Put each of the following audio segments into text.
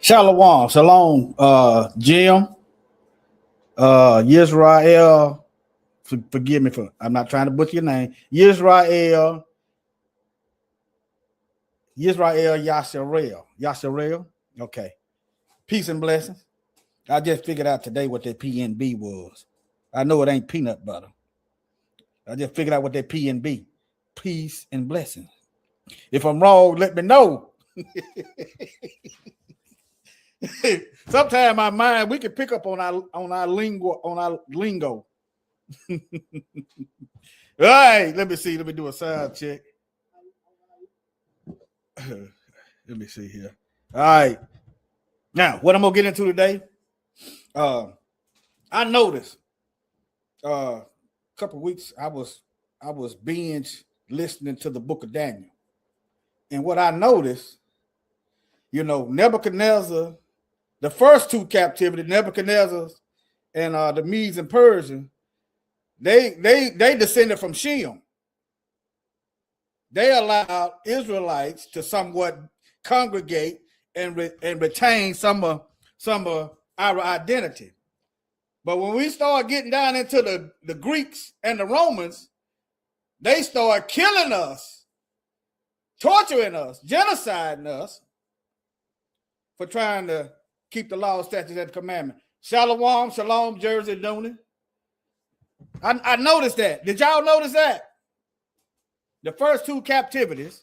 Shalom, shalom, Jim, Yisrael. Forgive me for I'm not trying to butcher your name. Yisrael Yasharel. Okay. Peace and blessings. I just figured out today what that PNB was. I know it ain't peanut butter. I just figured out what that PNB. Peace and blessings. If I'm wrong, let me know. Sometimes my mind, we can pick up on our lingo. All right, let me see. Let me do a sound check. Let me see here. All right. Now, what I'm gonna get into today. I noticed a couple of weeks I was binge listening to the book of Daniel. And what I noticed, Nebuchadnezzar, the first two captivities, Nebuchadnezzar and the Medes and Persians, they descended from Shem. They allowed Israelites to somewhat congregate and retain some of our identity. But when we start getting down into the Greeks and the Romans, they start killing us, torturing us, genociding us for trying to keep the law, statutes, and commandments. Shalom, Jersey Dooney. I noticed that. Did y'all notice that? The first two captivities,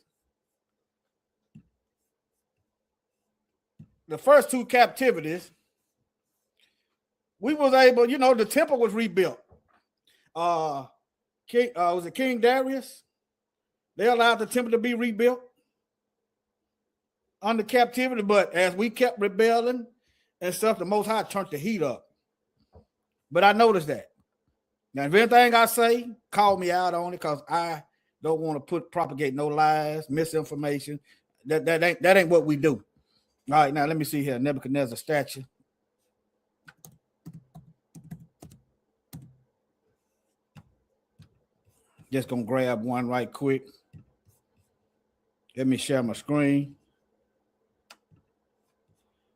we was able, the temple was rebuilt. Was it King Darius? They allowed the temple to be rebuilt under captivity, but as we kept rebelling and stuff, the Most High turned the heat up. But I noticed that. Now, if anything I say, call me out on it, because I don't want to propagate no lies, misinformation. That ain't what we do. All right, now let me see here. Nebuchadnezzar statue. Just gonna grab one right quick. Let me share my screen.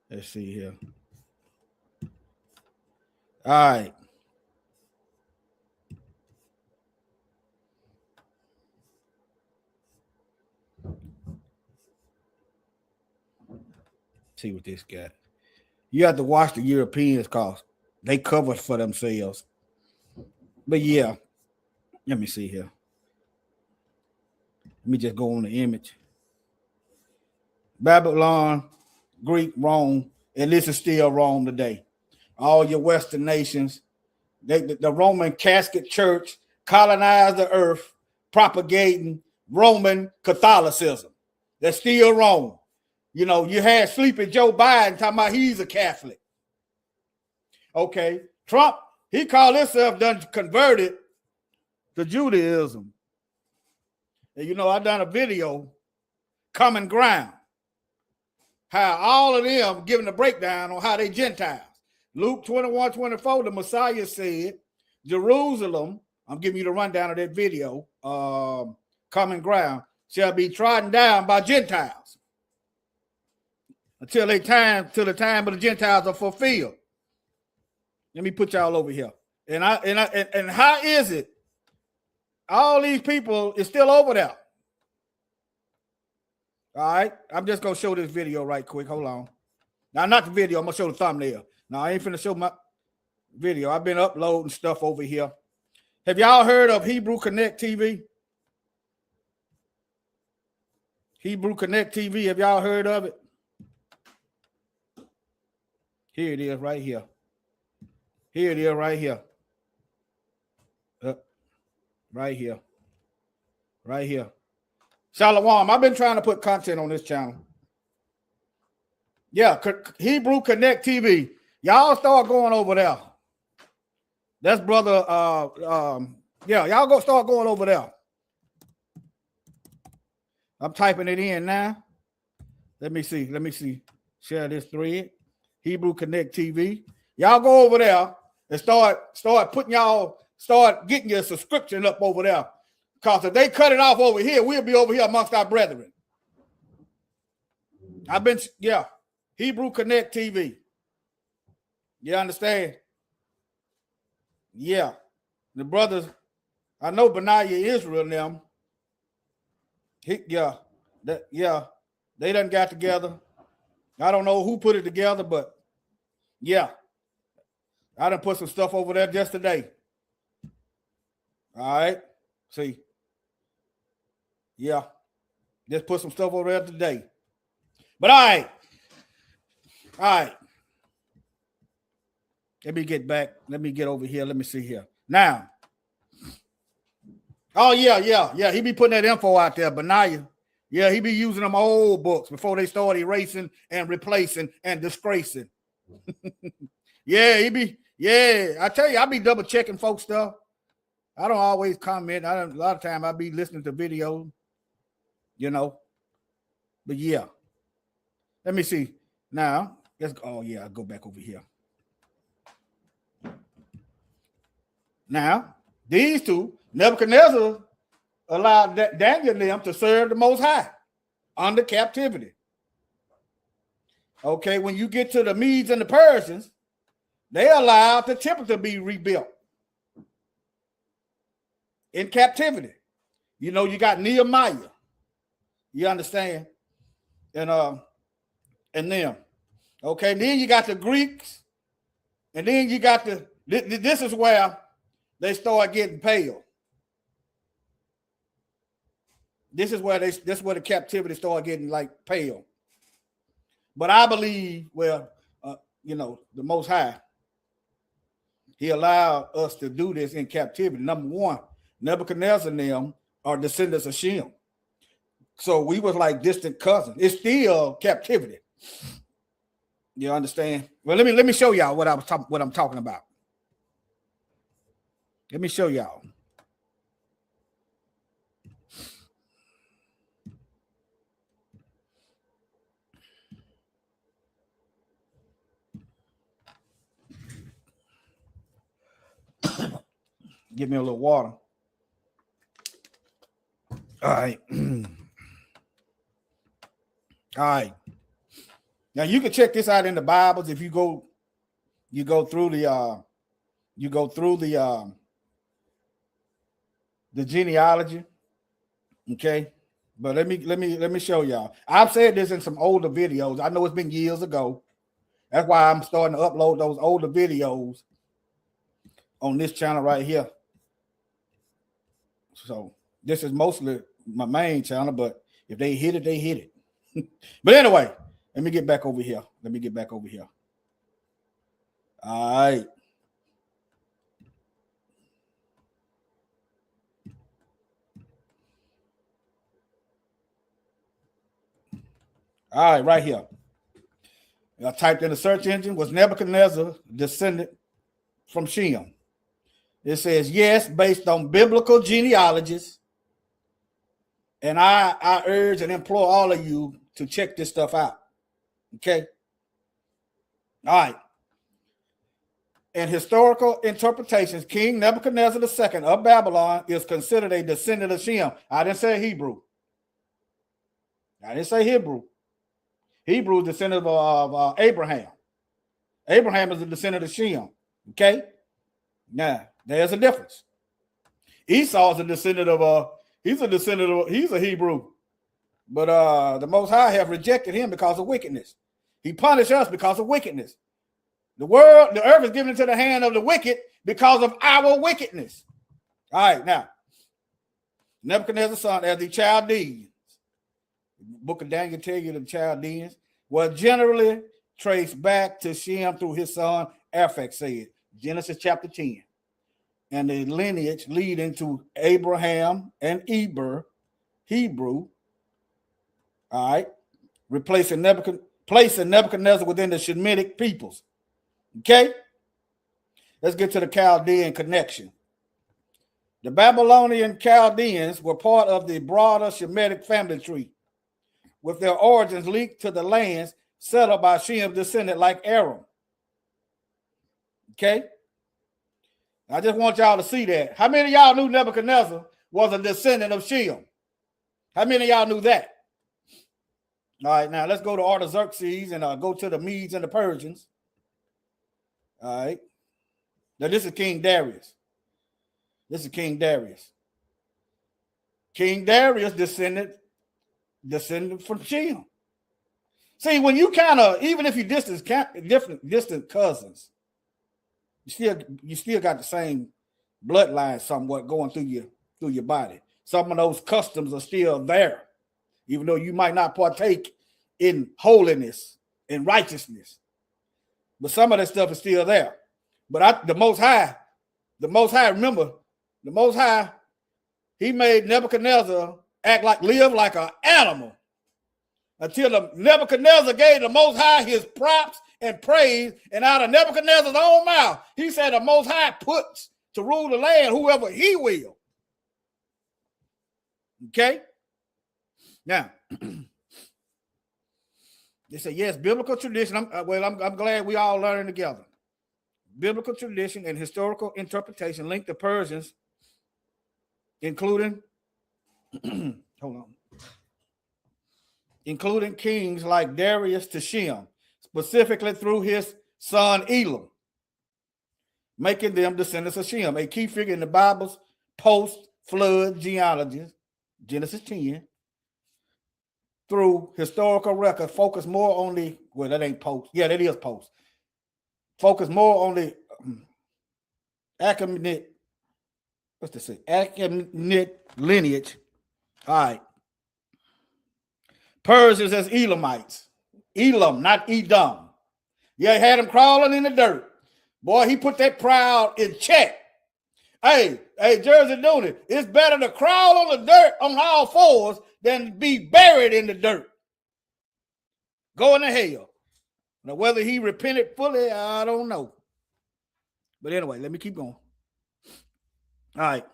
Let's see here. All right. See what this got. You have to watch the Europeans cause they cover for themselves. But yeah, let me see here. Let me just go on the image. Babylon, Greek, Rome, and this is still Rome today. All your Western nations, the Roman Catholic Church colonized the earth, propagating Roman Catholicism. That's still Rome. You know, you had Sleepy Joe Biden talking about he's a Catholic. Okay, Trump, he called himself done converted to Judaism. And you know, I done a video, Common Ground, how all of them giving a breakdown on how they Gentiles. Luke 21:24, the Messiah said, Jerusalem, I'm giving you the rundown of that video, Common Ground, shall be trodden down by Gentiles until the time of the Gentiles are fulfilled. Let me put y'all over here. And how is it? All these people is still over there. All right. I'm just gonna show this video right quick. Hold on. Now, not the video, I'm gonna show the thumbnail. Now, I ain't finna show my video. I've been uploading stuff over here. Have y'all heard of Hebrew Connect TV? Hebrew Connect TV, have y'all heard of it? Here it is right here. Here it is right here. Right here. Right here. Shalom. I've been trying to put content on this channel. Yeah, Hebrew Connect TV. Y'all start going over there. That's brother. Yeah, y'all go start going over there. I'm typing it in now. Let me see. Let me see. Share this thread. Hebrew Connect TV. Y'all go over there and start putting start getting your subscription up over there. Because if they cut it off over here, we'll be over here amongst our brethren. Hebrew Connect TV. You understand? Yeah. The brothers, I know Benaiah Israel and them. They done got together. I don't know who put it together, but yeah. I done put some stuff over there just today. All right. See. Yeah. Just put some stuff over there today. But all right. All right. Let me get back. Let me get over here. Let me see here. Now. Oh, yeah. He be putting that info out there, Benaiah. Yeah, he be using them old books before they start erasing and replacing and disgracing. I tell you, I be double checking folks stuff. I don't always comment. A lot of time I be listening to videos, you know. But yeah. Let me see. Now, I'll go back over here. Now, these two, Nebuchadnezzar allowed Daniel and them to serve the Most High under captivity. Okay, when you get to the Medes and the Persians, they allowed the temple to be rebuilt in captivity. You know, you got Nehemiah. You understand? And them. Okay, then you got the Greeks, and then you got this is where they start getting pale. This is where the captivity started getting like pale. But I believe, the Most High, He allowed us to do this in captivity. Number one, Nebuchadnezzar and them are descendants of Shem. So we was like distant cousins. It's still captivity. You understand? Well, let me show y'all what I'm talking about. Let me show y'all. Give me a little water. All right. All right. Now you can check this out in the Bibles if you go through the the genealogy. Okay. But let me show y'all. I've said this in some older videos. I know it's been years ago. That's why I'm starting to upload those older videos on this channel right here. So this is mostly my main channel, but if they hit it, they hit it. But anyway, let me get back over here. All right. All right, right here. I typed in the search engine, was Nebuchadnezzar descended from Shem? It says yes, based on biblical genealogies. And I urge and implore all of you to check this stuff out. Okay. All right. In historical interpretations, King Nebuchadnezzar II of Babylon is considered a descendant of Shem. I didn't say Hebrew. Hebrew is descendant of Abraham. Abraham is a descendant of Shem. Okay. Now, there's a difference. Esau is a descendant of he's a Hebrew. But the Most High have rejected him because of wickedness. He punished us because of wickedness. The earth is given into the hand of the wicked because of our wickedness. All right, now, Nebuchadnezzar's son, as the Chaldeans, the book of Daniel tells you the Chaldeans were generally traced back to Shem through his son, Arphaxad, Genesis chapter 10. And the lineage leading to Abraham and Hebrew, all right, placing Nebuchadnezzar within the Shemitic peoples. Okay, let's get to the Chaldean connection. The Babylonian Chaldeans were part of the broader Shemitic family tree, with their origins linked to the lands settled by Shem's descendant like Aram. Okay, I just want y'all to see that. How many of y'all knew Nebuchadnezzar was a descendant of Shem? How many of y'all knew that? All right, now let's go to Artaxerxes and go to the Medes and the Persians. All right. Now this is King Darius. King Darius descended from Shem. See, when you kind of, even if you distant cousins, you still got the same bloodline somewhat going through your body. Some of those customs are still there, even though you might not partake in holiness and righteousness. But some of that stuff is still there. But the Most High, remember, the Most High, he made Nebuchadnezzar live like an animal until Nebuchadnezzar gave the Most High his props and praise. And out of Nebuchadnezzar's own mouth, he said the Most High puts to rule the land whoever he will. Okay? Now, they say, yes, biblical tradition. I'm glad we all learning together. Biblical tradition and historical interpretation link the Persians, including kings like Darius to Shem, specifically through his son Elam, making them descendants of Shem, a key figure in the Bible's post-flood genealogies, Genesis 10. Through historical records, focus more on the, well, that ain't post. Yeah, that is post. Focus more on the Achaemenid lineage. All right. Persians as Elamites. Elam, not Edom. Yeah, he had him crawling in the dirt. Boy, he put that pride in check. Hey, Jersey Dooney, it's better to crawl on the dirt on all fours than be buried in the dirt. Going to hell. Now, whether he repented fully, I don't know. But anyway, let me keep going. All right.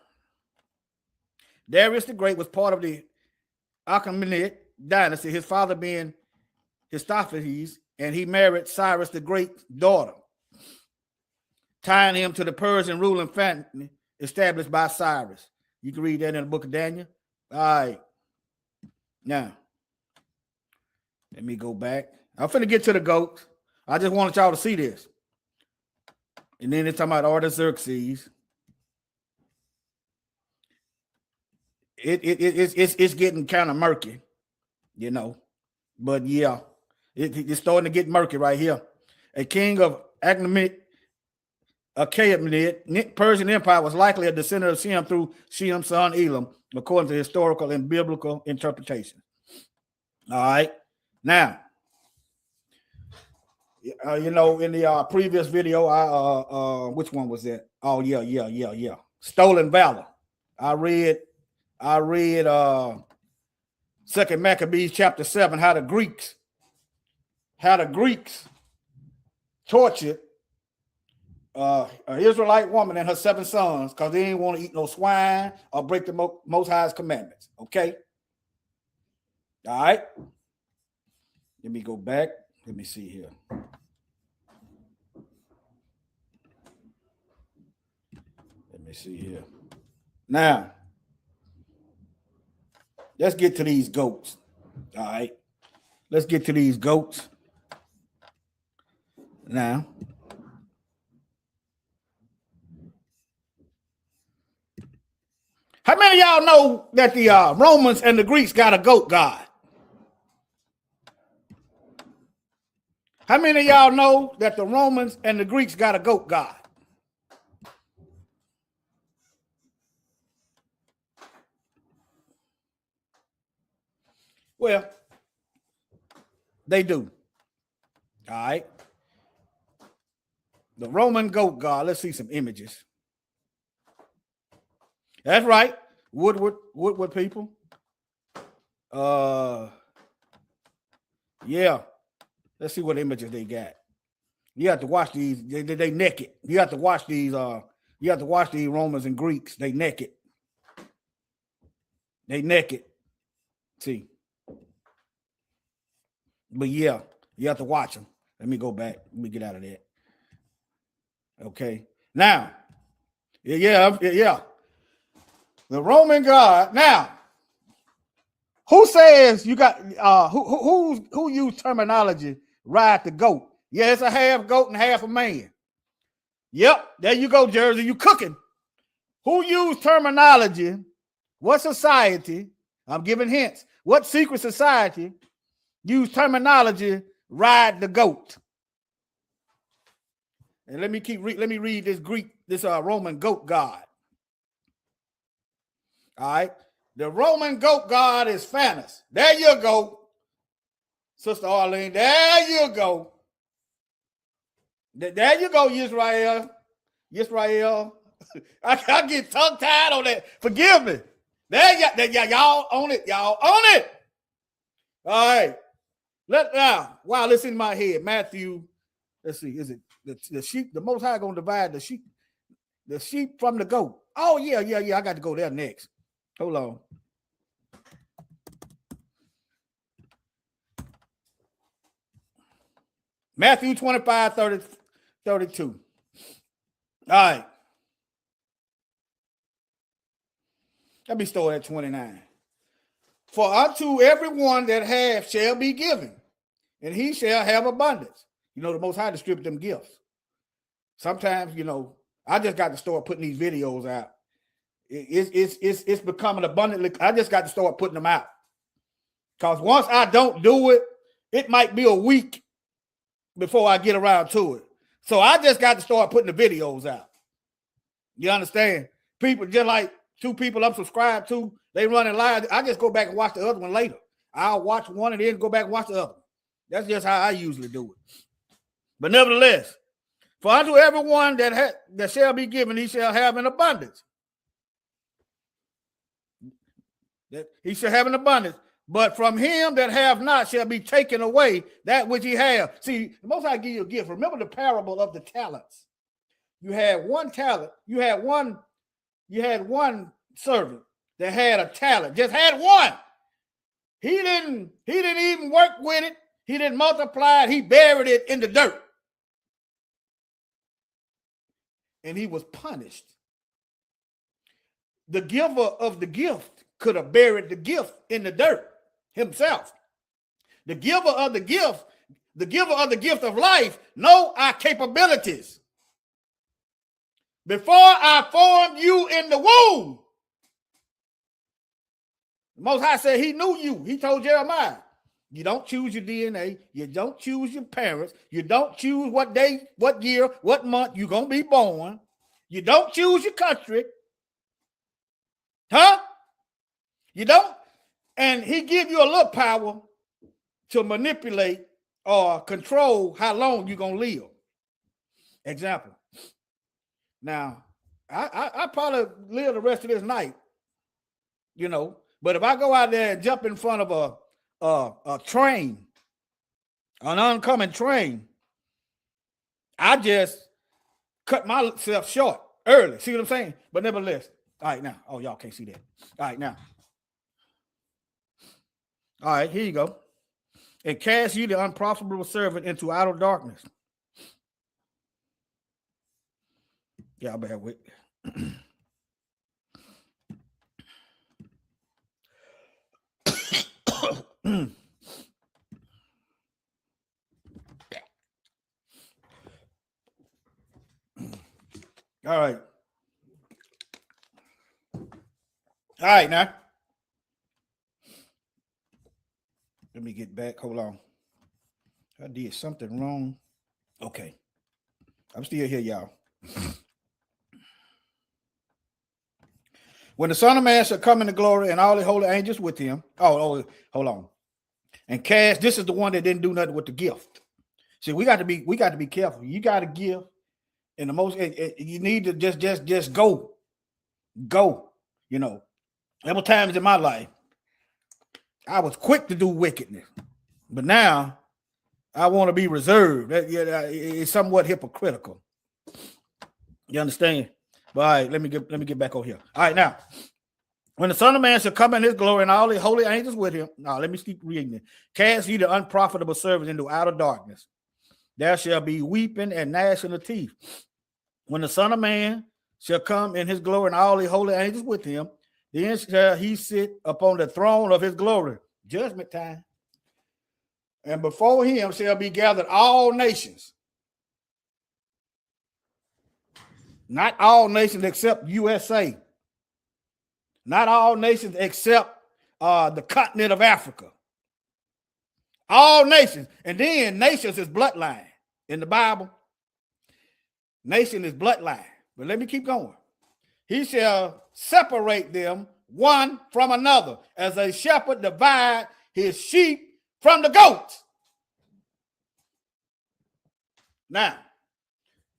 Darius the Great was part of the Achaemenid dynasty, his father being Histophanes, and he married Cyrus the Great's daughter, tying him to the Persian ruling family established by Cyrus. You can read that in the book of Daniel, All right. Now, let me go back. I'm finna get to the goats. I just wanted y'all to see this. And then it's talking about Artaxerxes. It's getting kind of murky, you know. But yeah, it's starting to get murky right here. A king of Achaemenid, Persian Empire was likely a descendant of Shem through Shem's son Elam, according to historical and biblical interpretation. All right. Now, you know, in the previous video, which one was that? Oh, yeah. Stolen Valor. I read Second Maccabees chapter 7, how the Greeks tortured an Israelite woman and her 7 sons because they didn't want to eat no swine or break the Most High's commandments. Okay. All right. Let me go back. Let me see here. Let me see here. Now, let's get to these goats. All right. Let's get to these goats. Now, how many of y'all know that the Romans and the Greeks got a goat god? How many of y'all know that the Romans and the Greeks got a goat god? Well, they do. All right. The Roman goat god. Let's see some images. That's right. Woodward people. Yeah. Let's see what images they got. You have to watch these. They naked. You have to watch these. You have to watch these Romans and Greeks. They naked. They naked. See. But yeah, you have to watch them. Let me go back. Let me get out of that. Okay. Now, yeah. The Roman god. Now, who says you got who use terminology ride the goat? Yeah, it's a half goat and half a man. Yep, there you go, Jersey. You cooking. Who use terminology? What society? I'm giving hints. What secret society use terminology ride the goat? And let me read this Roman goat god. All right. The Roman goat god is Phanes. There you go. Sister Arlene, there you go. There you go, Israel. I get tongue-tied on that. Forgive me. There y'all own it. Y'all own it. All right. Wow, it's in my head. Matthew, let's see. Is it the sheep? The Most High gonna divide the sheep from the goat. Oh, yeah. I got to go there next. Hold on. Matthew 25, 32. All right. Let me start at 29. For unto everyone that hath shall be given, and he shall have abundance. You know, the Most High distribute them gifts. Sometimes, you know, I just got to start putting these videos out. It's becoming abundantly. I just got to start putting them out. Because once I don't do it, it might be a week before I get around to it. So I just got to start putting the videos out. You understand? People, just like 2 people I'm subscribed to, they running live. I just go back and watch the other one later. I'll watch one and then go back and watch the other one. That's just how I usually do it. But nevertheless, for unto everyone that shall be given, he shall have an abundance. That he shall have an abundance. But from him that have not shall be taken away that which he have. See, the Most High give you a gift. Remember the parable of the talents. You had 1 talent. You had one servant that had a talent. Just had 1. He didn't even work with it. He didn't multiply it. He buried it in the dirt. And he was punished. The giver of the gift could have buried the gift in the dirt himself. The giver of the gift of life know our capabilities. Before I formed you in the womb, the Most High said he knew you. He told Jeremiah, you don't choose your DNA. You don't choose your parents. You don't choose what day, what year, what month you're going to be born. You don't choose your country. Huh? You don't? And he give you a little power to manipulate or control how long you're going to live. Example. Now, I probably live the rest of this night, you know, but if I go out there and jump in front of a train, an oncoming train, I just cut myself short early. See what I'm saying? But nevertheless, all right, now. Oh, y'all can't see that. All right, now. All right, here you go. And cast you the unprofitable servant into outer darkness. Y'all bear with me. All right. All right, now. Let me get back. Hold on. I did something wrong. Okay. I'm still here, y'all. When the Son of Man shall come into glory and all the holy angels with him. Oh, hold on. And cast, this is the one that didn't do nothing with the gift. See, we got to be careful. You got to give. And the most, you need to just go. Go. You know, there were times in my life I was quick to do wickedness, but now I want to be reserved. It's somewhat hypocritical. You understand? But all right, let me get back over here. All right, now, when the Son of Man shall come in his glory and all the holy angels with him. Now, let me keep reading it. Cast ye the unprofitable servant into outer darkness. There shall be weeping and gnashing of teeth. When the Son of Man shall come in his glory and all the holy angels with him, then shall he sit upon the throne of his glory. Judgment time. And before him shall be gathered all nations. Not all nations except USA. Not all nations except the continent of Africa. All nations. And then nations is bloodline in the Bible. Nation is bloodline. But let me keep going. He shall separate them one from another, as a shepherd divide his sheep from the goats. Now,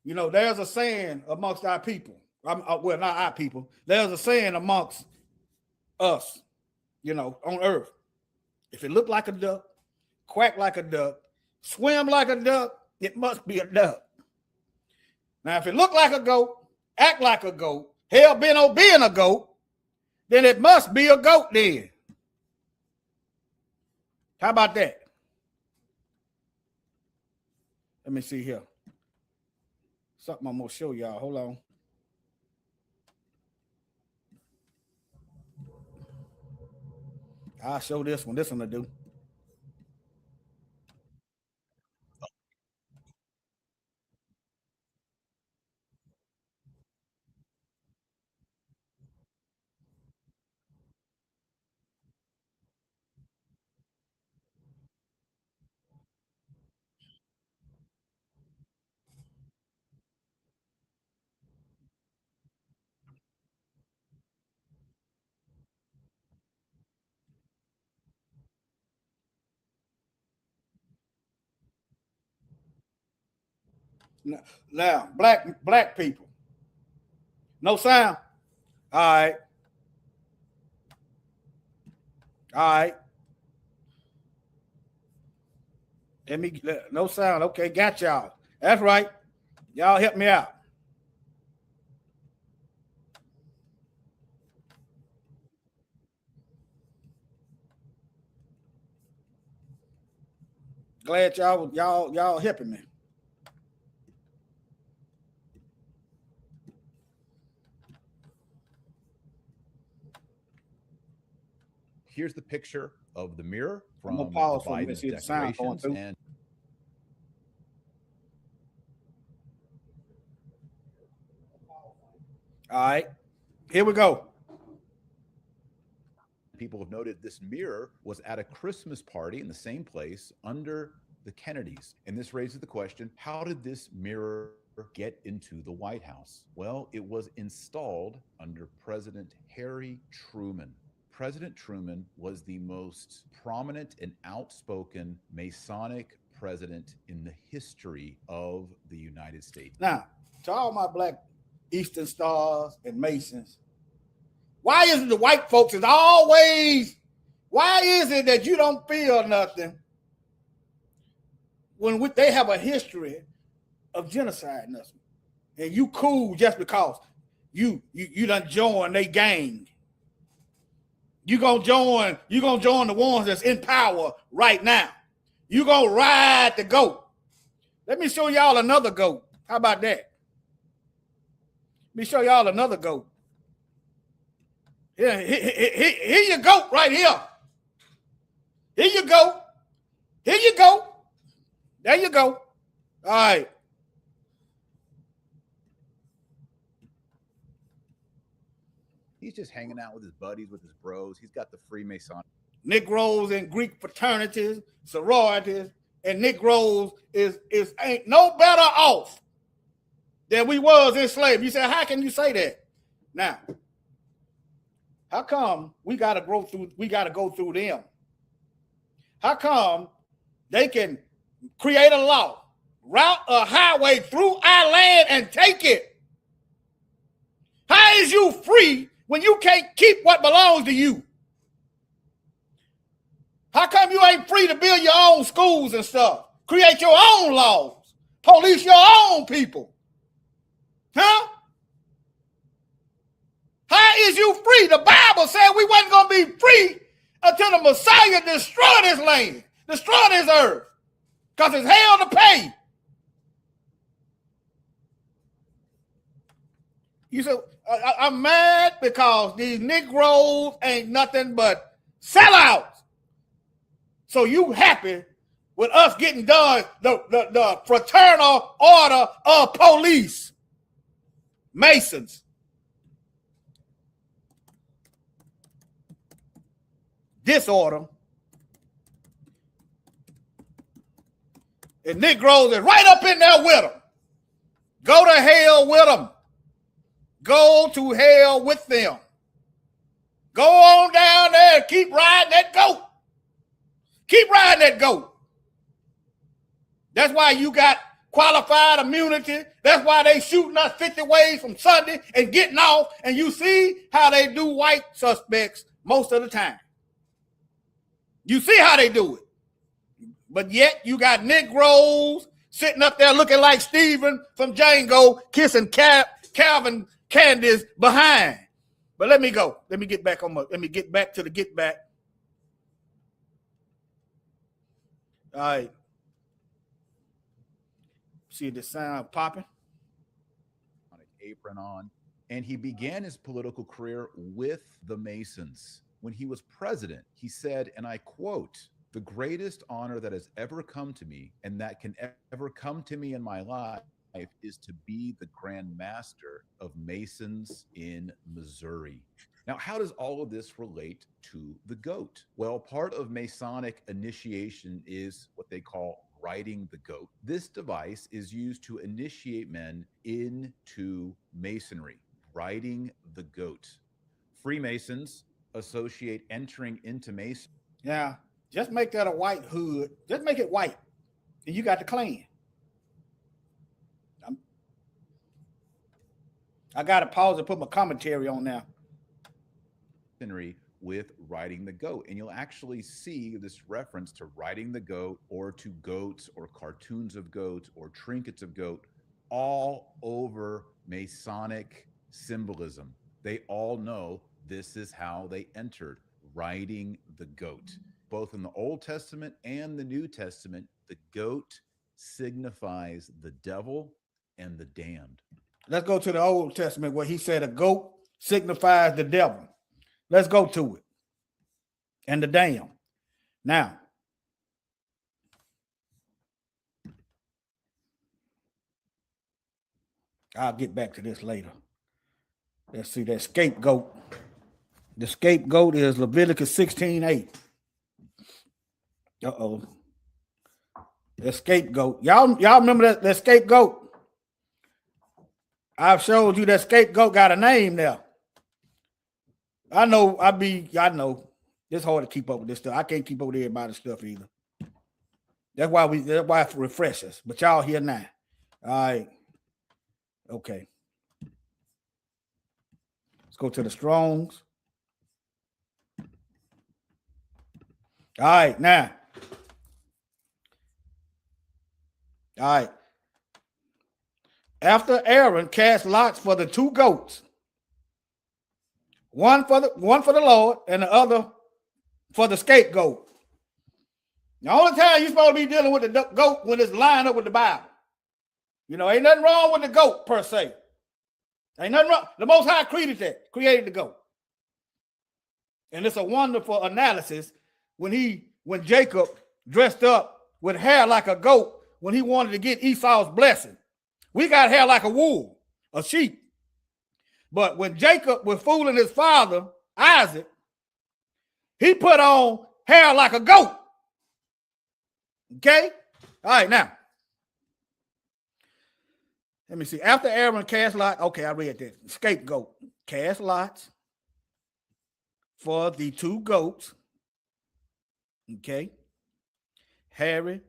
you know, there's a saying amongst our people. Well, not our people. There's a saying amongst us, you know, on earth. If it look like a duck, quack like a duck, swim like a duck, it must be a duck. Now, if it look like a goat, act like a goat, hell bent on being a goat, then it must be a goat then. How about that? Let me see here. Something I'm going to show y'all. Hold on. I'll show this one. This one to do. Now, black people. No sound. All right. All right. No sound. Okay, got y'all. That's right. Y'all help me out. Glad y'all helping me. here's the picture of the mirror I'm gonna from the pause for a minute, Biden's see the sound going declarations. through. And All right, here we go. people have noted this mirror was at a Christmas party in the same place under the Kennedys. And this raises the question, how did this mirror get into the White House? Well, it was installed under President Harry Truman. President Truman was the most prominent and outspoken Masonic president in the history of the United States. Now, to all my black Eastern Stars and Masons, why is it the white folks is always, why is it that you don't feel nothing when they have a history of genocide us? And you cool just because you done join they gang. You gonna join the ones that's in power right now. You gonna ride the goat. Let me show y'all another goat. How about that? Let me show y'all another goat. Here you go, right here. Here you go. Here you go. There you go. All right. He's just hanging out with his buddies, with his bros. He's got the Freemason. Negroes in Greek fraternities, sororities, and Negroes is ain't no better off than we was in slavery. You say, how can you say that? Now, how come we gotta go through them? How come they can create a law, route a highway through our land and take it? How is you free when you can't keep what belongs to you? How come you ain't free to build your own schools and stuff? Create your own laws. Police your own people. Huh? How is you free? The Bible said we wasn't going to be free until the Messiah destroyed this land, destroyed this earth, because it's hell to pay. You said, I'm mad because these Negroes ain't nothing but sellouts. So you happy with us getting done the fraternal order of police, Masons. Disorder. And Negroes is right up in there with them. Go to hell with them. Go to hell with them. Go on down there and keep riding that goat. Keep riding that goat. That's why you got qualified immunity. That's why they shooting us 50 ways from Sunday and getting off. And you see how they do white suspects most of the time. You see how they do it. But yet you got Negroes sitting up there looking like Stephen from Django kissing Calvin Candy's behind. But let me go. Let me get back to the get back. All right. See the sound popping? Apron on. And he began his political career with the Masons. When he was president, he said, and I quote, "The greatest honor that has ever come to me and that can ever come to me in my life is to be the Grand Master of Masons in Missouri." Now, how does all of this relate to the goat? Well, part of Masonic initiation is what they call riding the goat. This device is used to initiate men into Masonry, riding the goat. Freemasons associate entering into Masonry. Yeah, just make that a white hood. Just make it white, and you got the clan. I got to pause and put my commentary on now. With riding the goat, and you'll actually see this reference to riding the goat or to goats or cartoons of goats or trinkets of goat all over Masonic symbolism. They all know this is how they entered, riding the goat. Both in the Old Testament and the New Testament, the goat signifies the devil and the damned. Let's go to the Old Testament where he said a goat signifies the devil. Let's go to it. and the dam. Now, I'll get back to this later. Let's see that scapegoat. The scapegoat is Leviticus 16:8. Uh-oh. The scapegoat. Y'all remember that scapegoat? I've showed you that scapegoat got a name now. I know. It's hard to keep up with this stuff. I can't keep up with everybody's stuff either. That's why it refreshes. But y'all here now. All right. Okay. Let's go to the Strongs. All right, now. All right. After Aaron cast lots for the two goats, one for the Lord and the other for the scapegoat. The only time you're supposed to be dealing with the goat when it's lined up with the Bible. You know, ain't nothing wrong with the goat per se. Ain't nothing wrong. The Most High created the goat. And it's a wonderful analysis when Jacob dressed up with hair like a goat when he wanted to get Esau's blessing. We got hair like a wool, a sheep. But when Jacob was fooling his father, Isaac, he put on hair like a goat. Okay? All right, now. Let me see. After Aaron cast lots, okay, I read that. Scapegoat. Cast lots for the two goats. Okay. Hairy.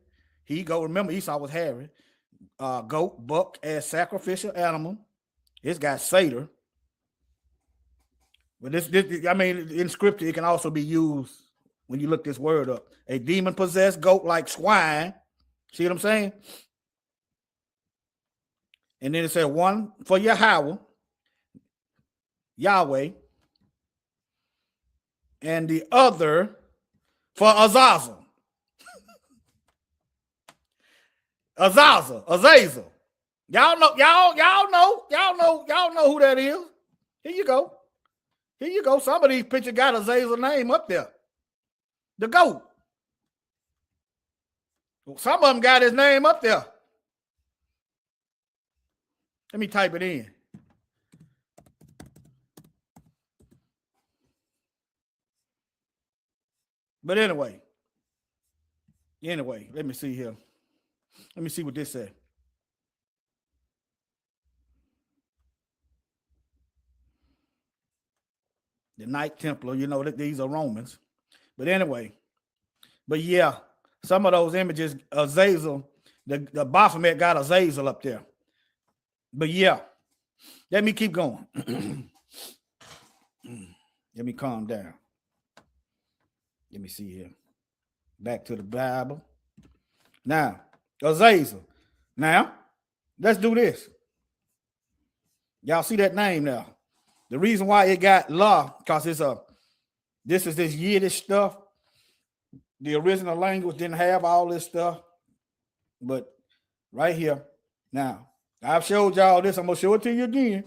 Remember Esau was hairy. Goat, buck as sacrificial animal. It's got Seder. But this, I mean, in scripture, it can also be used when you look this word up. A demon-possessed goat like swine. See what I'm saying? And then it said one for Yahweh, and the other for Azazel. Azazel. Y'all know who that is. Here you go. Some of these pictures got Azazel's name up there. The goat. Some of them got his name up there. Let me type it in. But anyway, let me see here. Let me see what this says. The Knight Templar, you know that these are Romans. But anyway, yeah, some of those images, Azazel, the Baphomet got Azazel up there. But yeah, let me keep going. Let me calm down. Let me see here. Back to the Bible. Now, Azazel. Now, let's do this. Y'all see that name now. The reason why it got law, because this is this Yiddish stuff. The original language didn't have all this stuff. But right here. Now, I've showed y'all this. I'm going to show it to you again.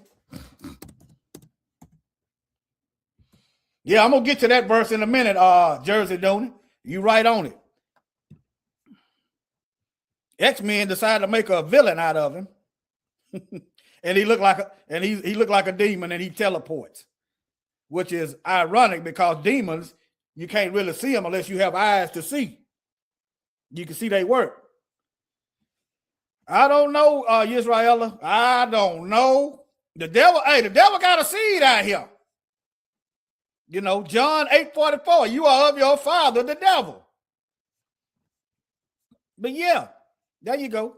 Yeah, I'm going to get to that verse in a minute, Jersey, don't it? You right on it. X-Men decided to make a villain out of him. And he looked like a demon, and he teleports, which is ironic because demons, you can't really see them unless you have eyes to see. You can see they work. I don't know, Yisrael. I don't know. The devil got a seed out here. You know, John 8:44, you are of your father, the devil. But yeah, there you go.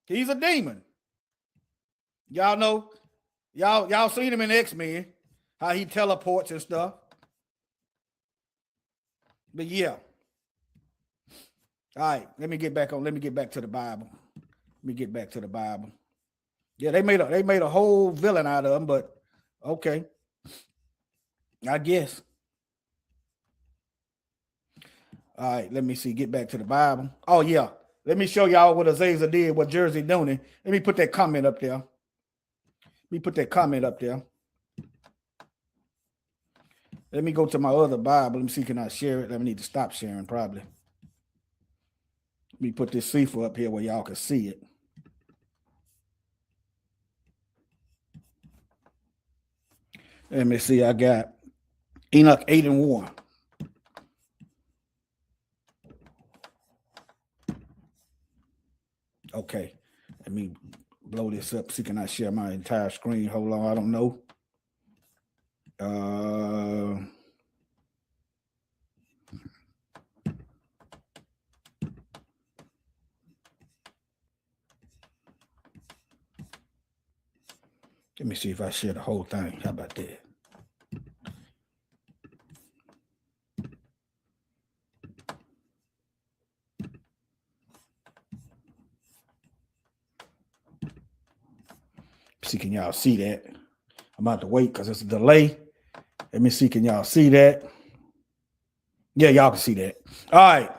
He's a demon. Y'all know, y'all seen him in X-Men, how he teleports and stuff. But yeah. All right, let me get back to the Bible. Yeah, they made a whole villain out of him, but okay. I guess. All right, let me see. Get back to the Bible. Oh, yeah. Let me show y'all what Azazel did, what Jersey doing. Let me put that comment up there. Let me go to my other Bible. Let me see, can I share it? Let me need to stop sharing probably. Let me put this cipher up here where y'all can see it. Let me see, I got Enoch 8:1. Okay, let me blow this up. See, can I share my entire screen? Hold on, I don't know. Let me see if I share the whole thing. How about that? See, can y'all see that? I'm about to wait because it's a delay. Let me see, can y'all see that? Yeah, y'all can see that. All right.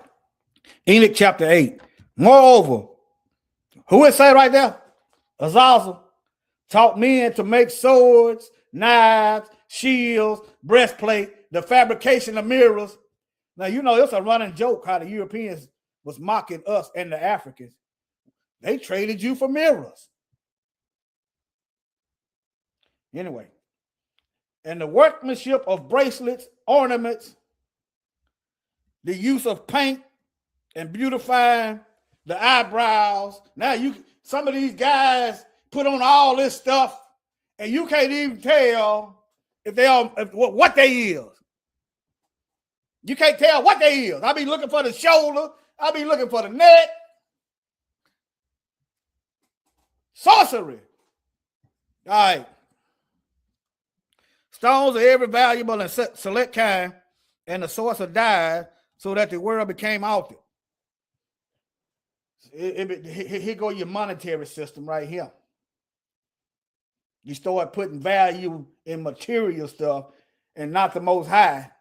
Enoch chapter 8. Moreover, who it say right there? Azazel taught men to make swords, knives, shields, breastplate, the fabrication of mirrors. Now, you know, it's a running joke how the Europeans was mocking us and the Africans. They traded you for mirrors. Anyway, and the workmanship of bracelets, ornaments, the use of paint and beautifying the eyebrows. Now some of these guys put on all this stuff, and you can't even tell if they are what they is. You can't tell what they is. I be looking for the shoulder. I be looking for the neck. Sorcery. All right. Stones are every valuable and select kind, and the source of dyes, so that the world became altered. Here go your monetary system right here. You start putting value in material stuff and not the Most High,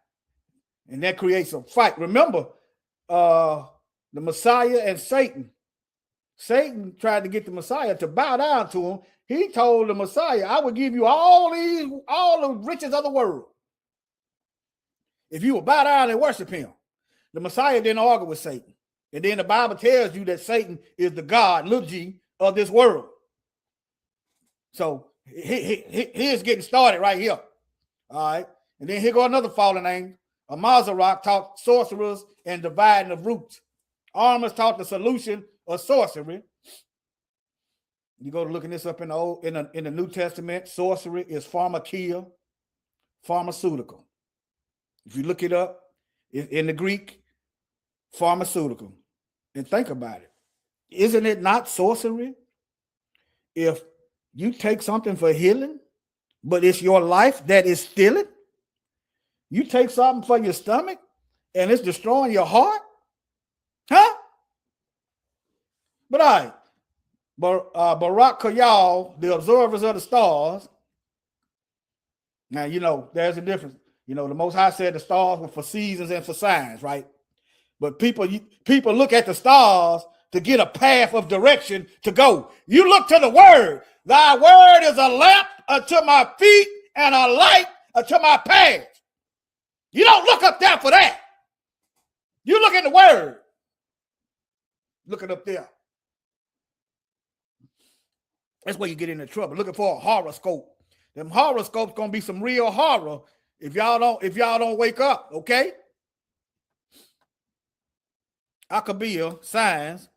and that creates a fight. Remember, the Messiah and Satan. Satan tried to get the Messiah to bow down to him. He told the Messiah, I will give you all the riches of the world if you will bow down and worship him. The Messiah didn't argue with Satan. And then the Bible tells you that Satan is the God, little g, of this world. So he's getting started right here. All right. And then here go another fallen angel. Amazarach taught sorcerers and dividing of roots. Armas taught the solution of sorcery. You go to looking this up in the New Testament. Sorcery is pharmakia, pharmaceutical. If you look it up in the Greek, pharmaceutical. And think about it. Isn't it not sorcery if you take something for healing, but it's your life that is stealing? You take something for your stomach and it's destroying your heart? Huh? But all right. Barak Kayal, the observers of the stars. Now, you know, there's a difference. You know, the Most High said the stars were for seasons and for signs, right? But people look at the stars to get a path of direction to go. You look to the word. Thy word is a lamp unto my feet and a light unto my path. You don't look up there for that. You look at the word. Look it up there. That's where you get into trouble. Looking for a horoscope. Them horoscopes gonna be some real horror if y'all don't wake up, okay? Akabia, science,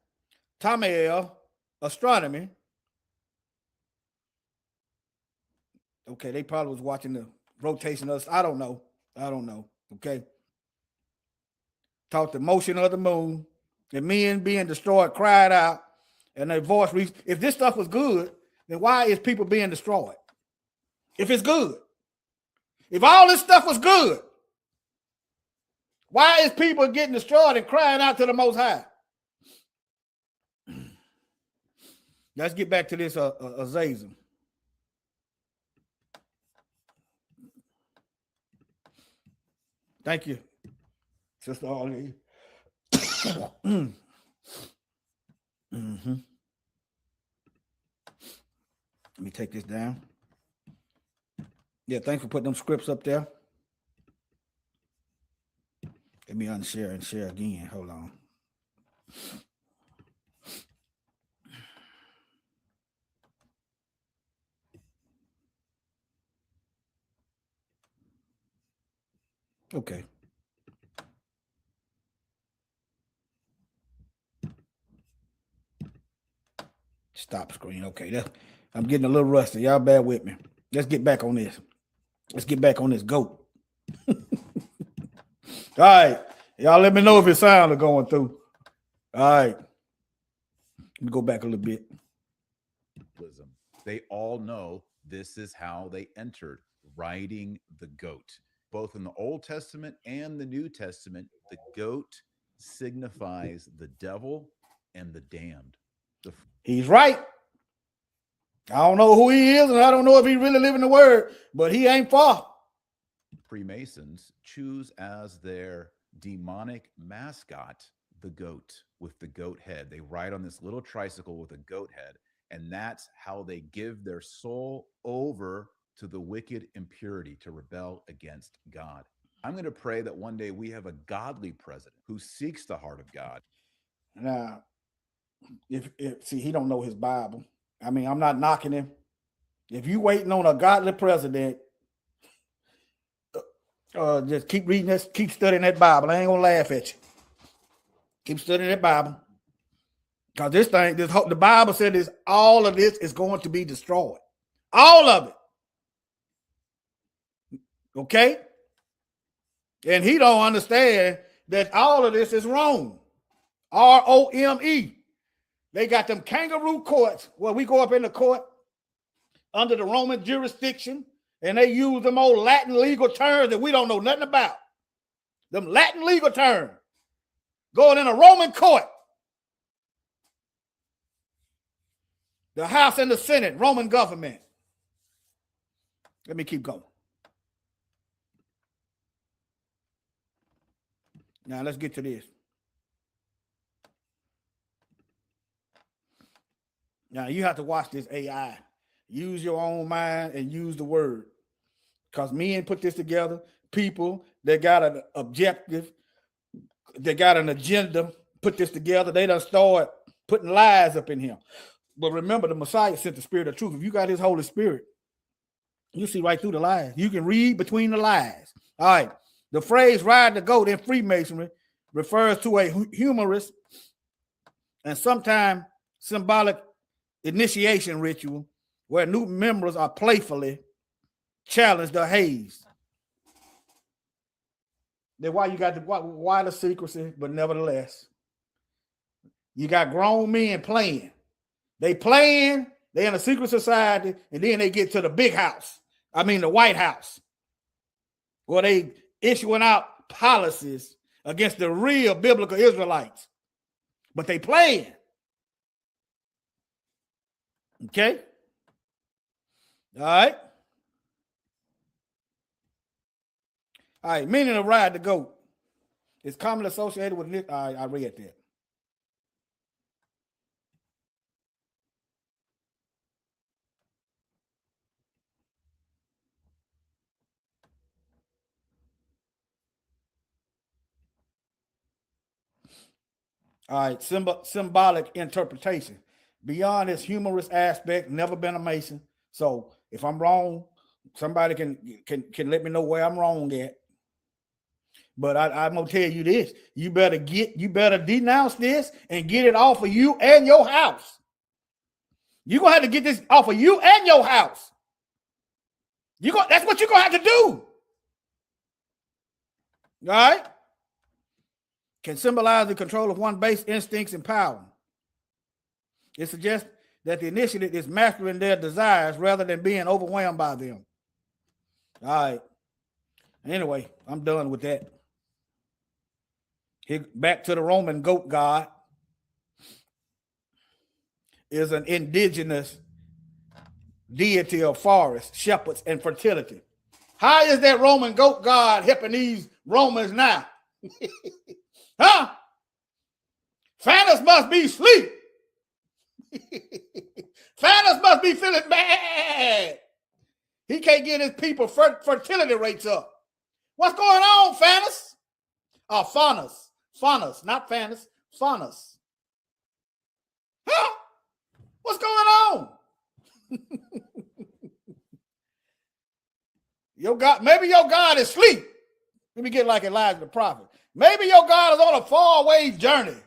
Tamael, astronomy. Okay, they probably was watching the rotation of us. I don't know. Okay. Taught the motion of the moon. The men being destroyed cried out, and their voice reached. If this stuff was good, then why is people being destroyed? If it's good. If all this stuff was good, why is people getting destroyed and crying out to the Most High? Let's get back to this Azazel. Thank you, Sister Arlene. Let me take this down. Yeah, thanks for putting them scripts up there. me unshare and share again. Hold on. Okay. Stop screen. Okay. I'm getting a little rusty. Y'all bear with me. Let's get back on this. Let's get back on this goat. All right. Y'all let me know if your sound are going through. All right. Let me go back a little bit. They all know this is how they entered, riding the goat. Both in the Old Testament and the New Testament, the goat signifies the devil and the damned. He's right. I don't know who he is, and I don't know if he really living the word, but he ain't far. Freemasons choose as their demonic mascot the goat with the goat head. They ride on this little tricycle with a goat head, and that's how they give their soul over to the wicked impurity, to rebel against God. I'm going to pray that one day we have a godly president who seeks the heart of God. Now, if see, he don't know his Bible. I mean, I'm not knocking him. If you waiting on a godly president, just keep reading this, keep studying that Bible. I ain't gonna laugh at you. Keep studying that Bible, because the Bible said this. All of this is going to be destroyed. All of it. Okay, and he don't understand that all of this is wrong. ROME. They got them kangaroo courts where we go up in the court under the Roman jurisdiction, and they use them old Latin legal terms that we don't know nothing about. Them Latin legal terms going in a Roman court. The House and the Senate, Roman government. Let me keep going. Now let's get to this. Now you have to watch this AI. Use your own mind and use the word. Because men put this together. People that got an objective, they got an agenda, put this together. They done start putting lies up in here. But remember, the Messiah sent the Spirit of truth. If you got his Holy Spirit, you see right through the lies. You can read between the lies. All right. The phrase ride the goat in Freemasonry refers to a humorous and sometimes symbolic initiation ritual where new members are playfully challenged or hazed. Then why the secrecy, but nevertheless, you got grown men playing. They in a secret society, and then they get to the big house. I mean the White House, where they issuing out policies against the real biblical Israelites. But they playing. Okay? All right. All right, meaning of ride the goat is commonly associated with this. I read that. All right, symbolic interpretation. Beyond its humorous aspect, never been a Mason. So if I'm wrong, somebody can let me know where I'm wrong at. But I'm gonna tell you this: you better denounce this and get it off of you and your house. You're gonna have to get this off of you and your house. That's what you're gonna have to do. All right? Can symbolize the control of one's base instincts and power. It suggests that the initiative is mastering their desires rather than being overwhelmed by them. All right. Anyway, I'm done with that. Back to the Roman goat god is an indigenous deity of forests, shepherds, and fertility. How is that Roman goat god helping these Romans now? Huh? Fanus must be asleep. Fanus must be feeling bad. He can't get his people fertility rates up. What's going on, Fanus? faunus. Faunus, not fairness. Faunus. Huh? What's going on? Your God, maybe your God is asleep. Let me get like Elijah the prophet. Maybe your God is on a faraway journey.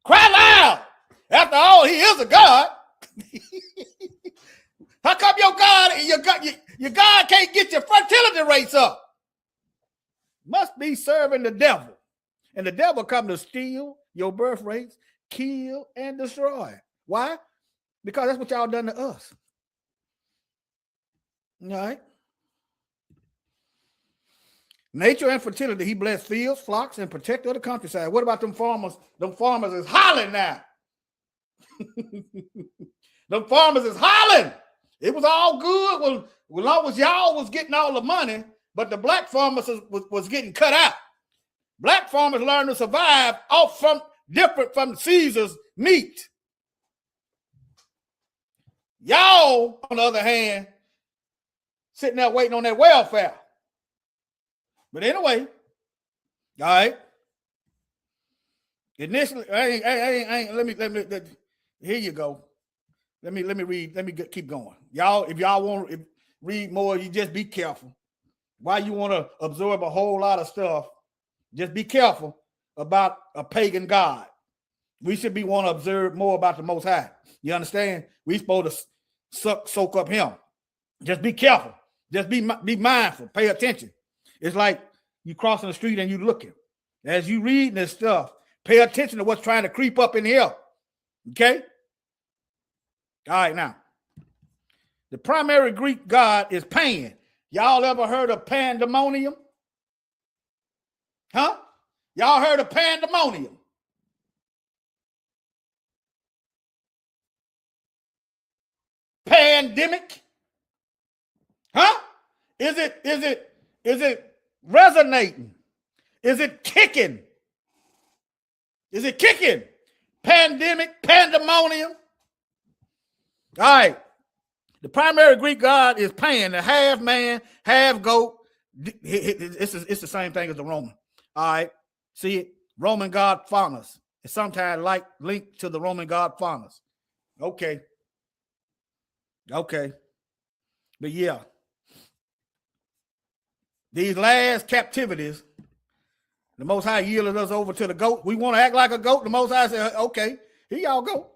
Cry loud. After all, he is a God. How come your God can't get your fertility rates up? Must be serving the devil. And the devil come to steal your birth rates, kill, and destroy. Why? Because that's what y'all done to us. All right. Nature and fertility, he blessed fields, flocks, and protected the countryside. What about them farmers? Them farmers is hollering now. Them farmers is hollering. It was all good when long as y'all was getting all the money, but the black farmers was getting cut out. Black farmers learned to survive off from different from Caesar's meat. Y'all, on the other hand, sitting there waiting on that welfare. But anyway, all right. Initially, let me here you go. Let me read. Let me keep going. Y'all, if y'all want to read more, you just be careful. Why you want to absorb a whole lot of stuff? Just be careful about a pagan God. We should be want to observe more about the Most High. You understand? We supposed to soak up Him. Just be careful. Just be mindful. Pay attention. It's like you crossing the street and you looking. As you reading this stuff, pay attention to what's trying to creep up in here. Okay? All right, now. The primary Greek god is Pan. Y'all ever heard of pandemonium? Huh? Y'all heard of pandemonium? Pandemic? Huh? Is it resonating? Is it kicking? Is it kicking? Pandemic, pandemonium. All right. The primary Greek god is Pan, the half man, half goat. It's the same thing as the Roman. All right. See it? Roman god Faunus. It's sometimes linked to the Roman god Faunus. Okay. Okay. But yeah. These last captivities, the Most High yielded us over to the goat. We want to act like a goat. The Most High said, okay, here y'all go.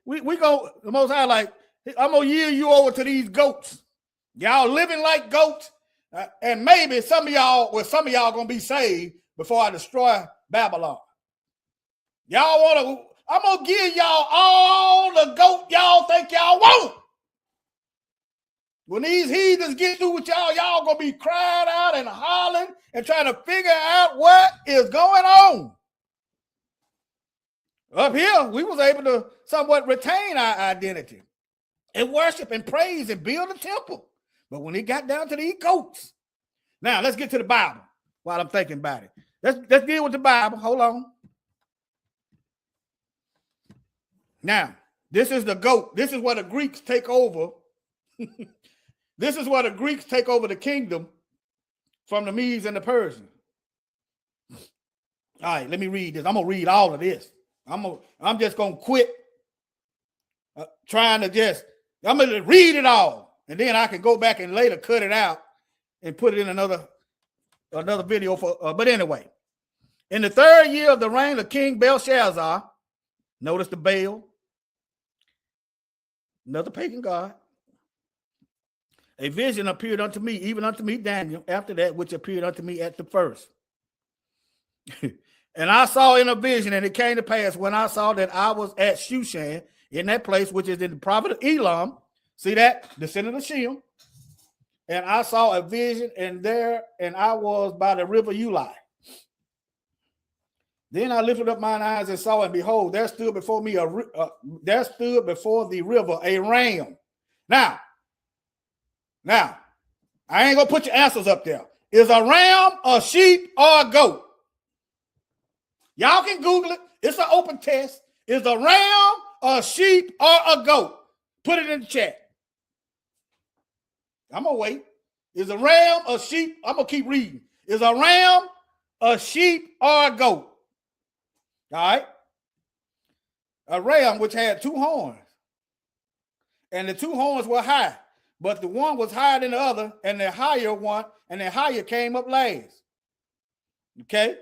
We go, the Most High like, I'm going to yield you over to these goats. Y'all living like goats. And maybe some of y'all going to be saved before I destroy Babylon. Y'all want to, I'm going to give y'all all the goat y'all think y'all want. When these heathens get through with y'all going to be crying out and hollering and trying to figure out what is going on. Up here, we was able to somewhat retain our identity and worship and praise and build a temple. But when it got down to these goats, now let's get to the Bible while I'm thinking about it. Let's deal with the Bible. Hold on. Now, this is the goat. This is where the Greeks take over. This is where the Greeks take over the kingdom from the Medes and the Persians. All right, let me read this. I'm going to read all of this. I'm just going to quit I'm going to read it all. And then I can go back and later cut it out and put it in another video. But anyway, in the 3rd year of the reign of King Belshazzar, notice the Baal, another pagan god, a vision appeared unto me, even unto me, Daniel, after that which appeared unto me at the first. And I saw in a vision, and it came to pass when I saw that I was at Shushan, in that place which is in the province of Elam. See that? Descendant of Shem. And I saw a vision, and I was by the river Ulai. Then I lifted up mine eyes and saw, and behold, there stood before me before the river a ram. Now, I ain't gonna put your answers up there. Is a ram a sheep or a goat? Y'all can Google it. It's an open test. Is a ram a sheep or a goat? Put it in the chat. I'm gonna wait. Is a ram a sheep? I'm gonna keep reading. Is a ram a sheep or a goat. All right. A ram which had 2 horns. And the 2 horns were high, but the one was higher than the other, and the higher came up last. Okay.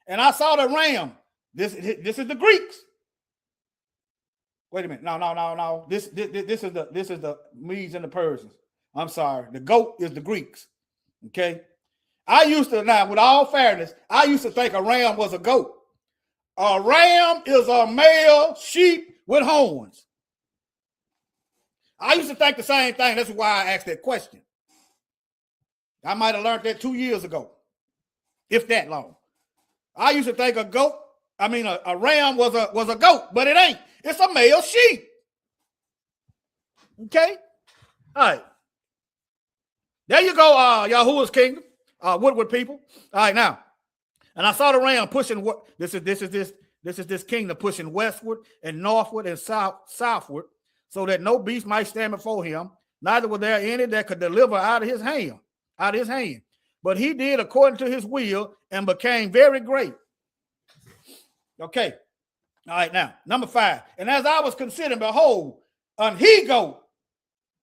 And I saw the ram. This is the Greeks. Wait a minute. No. This is the Medes and the Persians. I'm sorry. The goat is the Greeks. Okay. I used to, now with all fairness, I used to think a ram was a goat. A ram is a male sheep with horns. I used to think the same thing. That's why I asked that question. I might have learned that 2 years ago, if that long. I used to think a ram was a goat, but it ain't. It's a male sheep. Okay? All right. There you go, Yahuwah's kingdom, Woodward people. All right, now. And I saw the ram pushing what this is this kingdom pushing westward and northward and southward, so that no beast might stand before him, neither were there any that could deliver out of his hand. But he did according to his will and became very great. Okay. All right, now, number 5. And as I was considering, behold, an he-goat,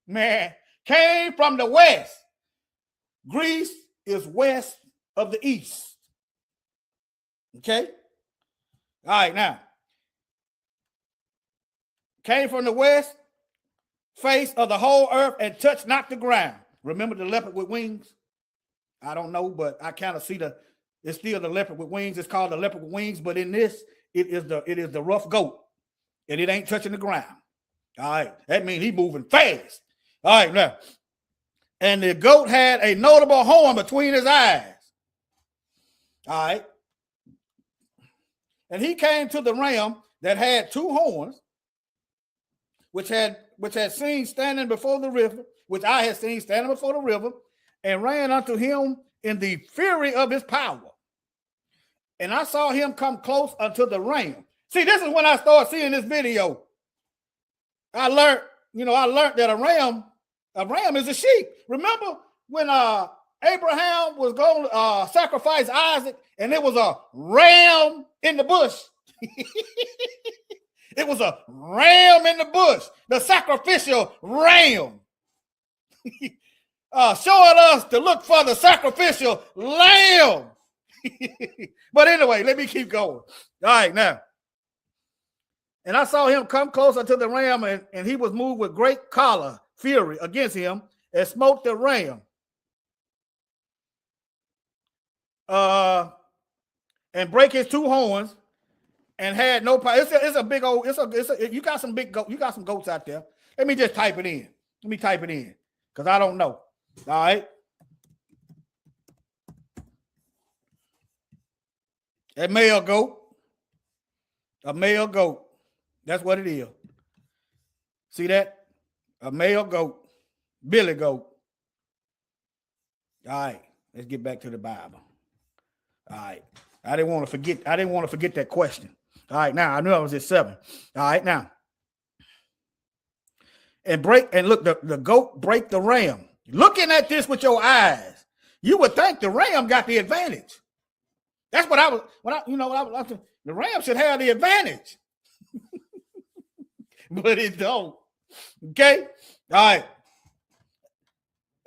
man, came from the west. Greece is west of the east. Okay? All right, now. Came from the west face of the whole earth and touched not the ground. Remember the leopard with wings? I don't know, but I kind of see it's still the leopard with wings. It's called the leopard with wings, but in this, it is the rough goat, and it ain't touching the ground. All right, that means he's moving fast. All right, now, and the goat had a notable horn between his eyes. All right, and he came to the ram that had 2 horns, which had seen standing before the river, which I had seen standing before the river, and ran unto him in the fury of his power. And I saw him come close unto the ram. See, this is when I started seeing this video. I learned that a ram is a sheep. Remember when Abraham was going to sacrifice Isaac, and it was a ram in the bush? It was a ram in the bush, the sacrificial ram. Showing us to look for the sacrificial lamb. But anyway, let me keep going. All right, now. And I saw him come close unto the ram, and he was moved with great choler, fury against him, and smote the ram. And break his 2 horns, and had no power. It's a big old, you got some big goat, you got some goats out there. Let me just type it in. Let me type it in, because I don't know. All right. A male goat. A male goat. That's what it is. See that? A male goat. Billy goat. All right. Let's get back to the Bible. All right. I didn't want to forget that question. All right. Now I knew I was at 7. All right. Now. And look, the goat break the ram. Looking at this with your eyes, you would think the ram got the advantage. That's what I was, the ram should have the advantage. But it don't. Okay? All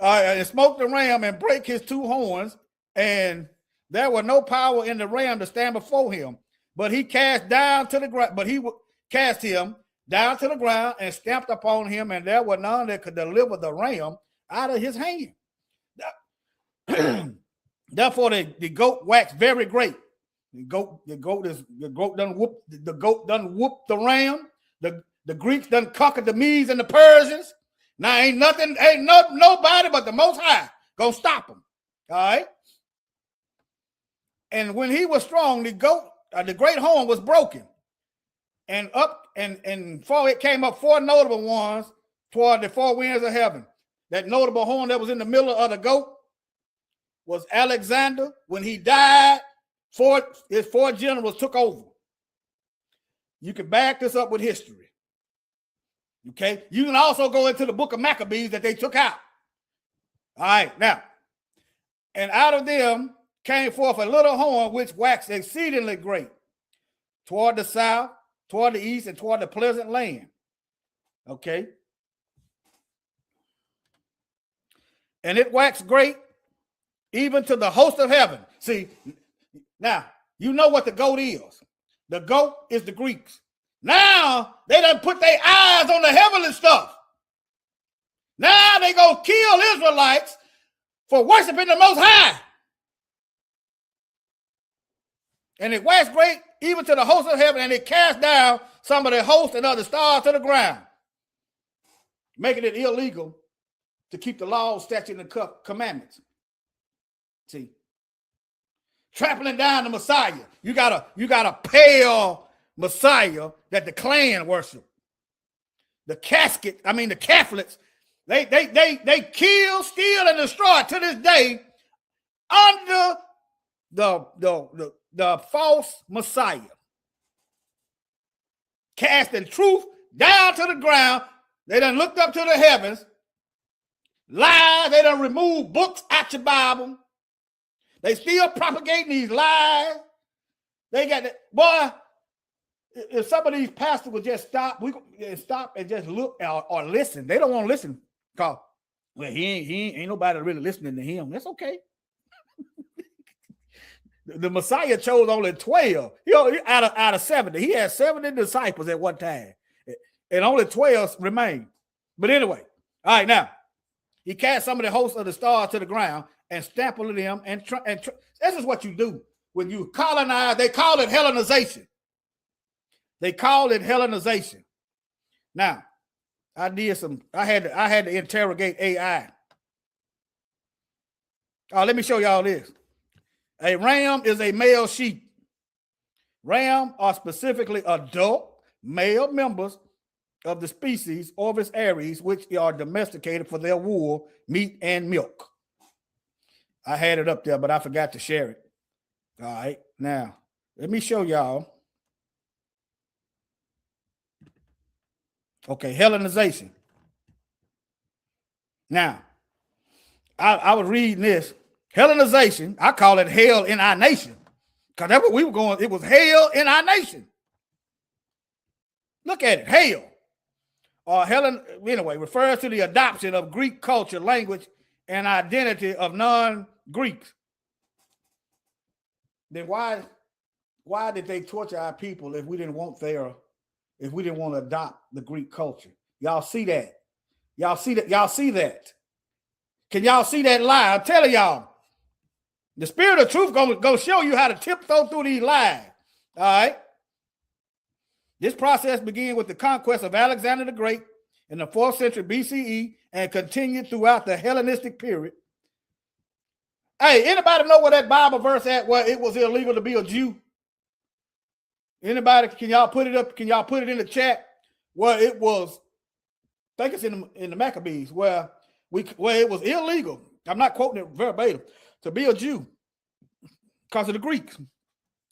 right. And smoke the ram and break his 2 horns, and there was no power in the ram to stand before him. But he cast down to the ground, cast him down to the ground and stamped upon him, and there were none that could deliver the ram out of his hand. Therefore, the goat waxed very great. The goat done whooped the ram. The Greeks done conquered the Medes and the Persians. Now ain't nobody but the Most High gonna stop him. All right. And when he was strong, the great horn was broken, and for it came up 4 notable ones toward the 4 winds of heaven. That notable horn that was in the middle of the goat was Alexander. When he died, his 4 generals took over. You can back this up with history. Okay. You can also go into the book of Maccabees that they took out. All right. Now, and out of them came forth a little horn which waxed exceedingly great toward the south, toward the east, and toward the pleasant land. Okay. And it waxed great even to the host of heaven. See, now, you know what the goat is. The goat is the Greeks. Now, they done put their eyes on the heavenly stuff. Now, they gonna kill Israelites for worshiping the Most High. And it waxed great even to the host of heaven, and it cast down some of the hosts and other stars to the ground, making it illegal to keep the laws, statutes, and commandments. See, trampling down the Messiah. You got a pale Messiah that the clan worship. The Catholics, they kill, steal, and destroy to this day under the false Messiah, casting truth down to the ground. They done looked up to the heavens, lies. They done removed books out your Bible. They still propagating these lies. They got that. Boy, if some of these pastors would just stop and just look or listen. They don't want to listen because, well, he ain't nobody really listening to him. That's okay. The Messiah chose only 12. Out of 70. He had 70 disciples at one time. And only 12 remained. But anyway, all right, now, he cast some of the hosts of the stars to the ground and stamped them. And this is what you do when you colonize. They call it Hellenization. Now, I had to interrogate AI. Let me show y'all this. A ram is a male sheep. Ram are specifically adult male members of the species Ovis aries, which are domesticated for their wool, meat, and milk. I had it up there, but I forgot to share it. All right, now let me show y'all. Okay, Hellenization. Now, I was reading this. Hellenization, I call it hell in our nation. Because that's what we were going, it was hell in our nation. Look at it, hell. Anyway, refers to the adoption of Greek culture, language, and identity of non-Greeks. Then why did they torture our people if we didn't want to adopt the Greek culture? Y'all see that? Y'all see that? Can y'all see that lie? I'm telling y'all, the spirit of truth gonna show you how to tiptoe through these lies. All right. This process began with the conquest of Alexander the Great in the 4th century BCE and continued throughout the Hellenistic period. Hey, anybody know where that Bible verse at where it was illegal to be a Jew? Anybody? Can y'all put it up? Can y'all put it in the chat where it was? I think it's in the Maccabees where it was illegal. I'm not quoting it verbatim, to be a Jew because of the Greeks.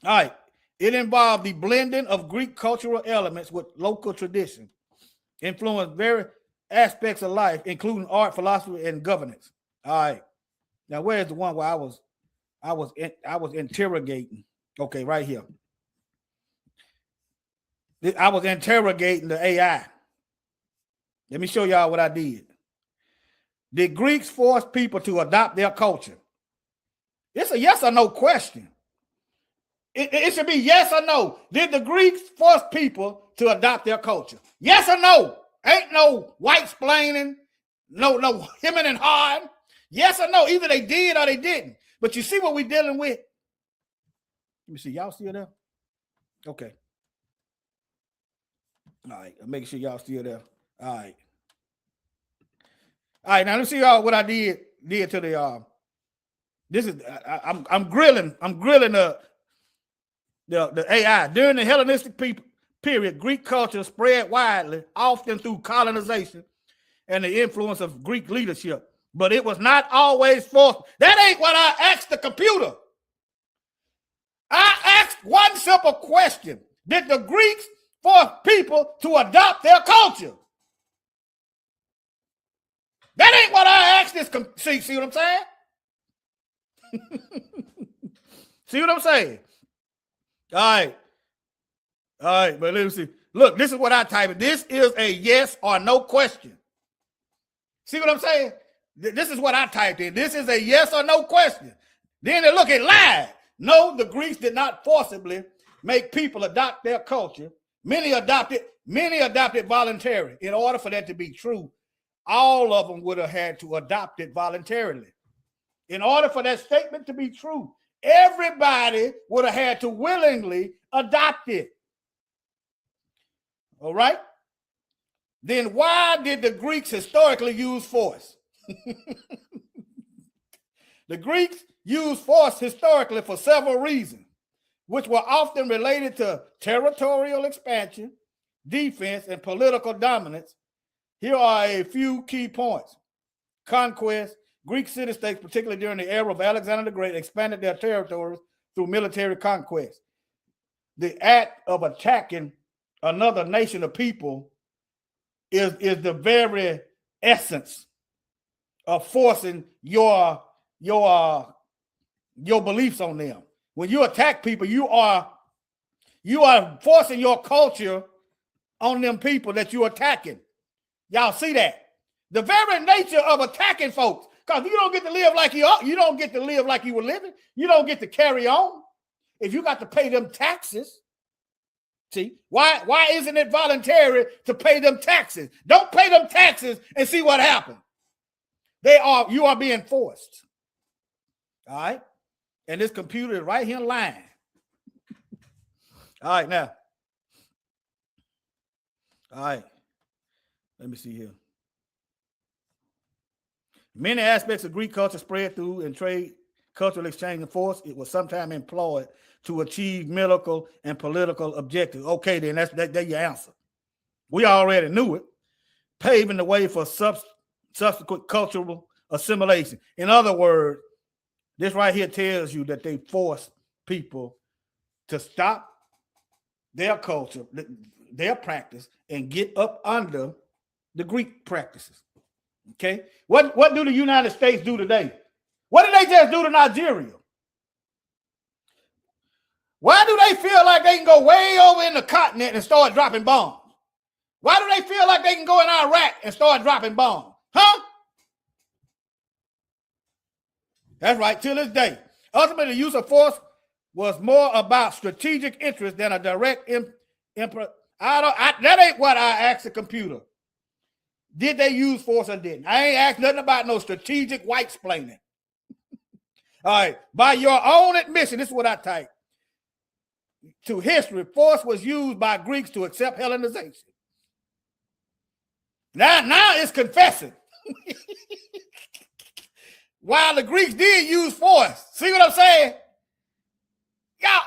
All right. It involved the blending of Greek cultural elements with local tradition, influenced various aspects of life, including art, philosophy, and governance. All right. Now, where's the one where I was interrogating? Okay, right here. I was interrogating the AI. Let me show y'all what I did. Did Greeks force people to adopt their culture? It's a yes or no question. It should be yes or no. Did the Greeks force people to adopt their culture? Yes or no? Ain't no white splaining, no hemming and hawing. Yes or no? Either they did or they didn't. But you see what we're dealing with? Let me see. Y'all still there? Okay. All right. I'm making sure y'all still there. All right. All right. Now let's see y'all what I did to the this is I'm grilling the AI. During the Hellenistic period, Greek culture spread widely, often through colonization and the influence of Greek leadership. But it was not always forced. That ain't what I asked the computer. I asked one simple question. Did the Greeks force people to adopt their culture? That ain't what I asked this. See what I'm saying? See what I'm saying? All right. All right, but let me see. Look, this is what I typed. This is a yes or no question. See what I'm saying? This is what I typed in. This is a yes or no question. Then they look at lied. No, the Greeks did not forcibly make people adopt their culture. Many adopted voluntarily. In order for that to be true, all of them would have had to adopt it voluntarily. In order for that statement to be true, everybody would have had to willingly adopt it. All right? Then why did the Greeks historically use force? The Greeks used force historically for several reasons, which were often related to territorial expansion, defense, and political dominance. Here are a few key points. Conquest. Greek city-states, particularly during the era of Alexander the Great, expanded their territories through military conquest. The act of attacking another nation of people is the very essence of forcing your beliefs on them. When you attack people, you are forcing your culture on them people that you're attacking. Y'all see that? The very nature of attacking folks, because you don't get to live like you don't get to live like you were living. You don't get to carry on if you got to pay them taxes. See, why isn't it voluntary to pay them taxes? Don't pay them taxes and see what happens. You are being forced. All right. And this computer is right here lying. All right, now. All right. Let me see here. Many aspects of Greek culture spread through and trade, cultural exchange, and force. It was sometimes employed to achieve medical and political objectives. Okay, then that's your answer. We already knew it. Paving the way for subsequent cultural assimilation. In other words, this right here tells you that they forced people to stop their culture, their practice, and get up under the Greek practices. Okay? What do the United States do today? What did they just do to Nigeria? Why do they feel like they can go way over in the continent and start dropping bombs? Why do they feel like they can go in Iraq and start dropping bombs? Huh? That's right, till this day. Ultimately, the use of force was more about strategic interest than a direct that ain't what I asked the computer. Did they use force or didn't? I ain't asked nothing about no strategic white splaining. All right, by your own admission, this is what I typed. To history, force was used by Greeks to accept Hellenization. Now it's confessing. While the Greeks did use force. See what I'm saying? Y'all,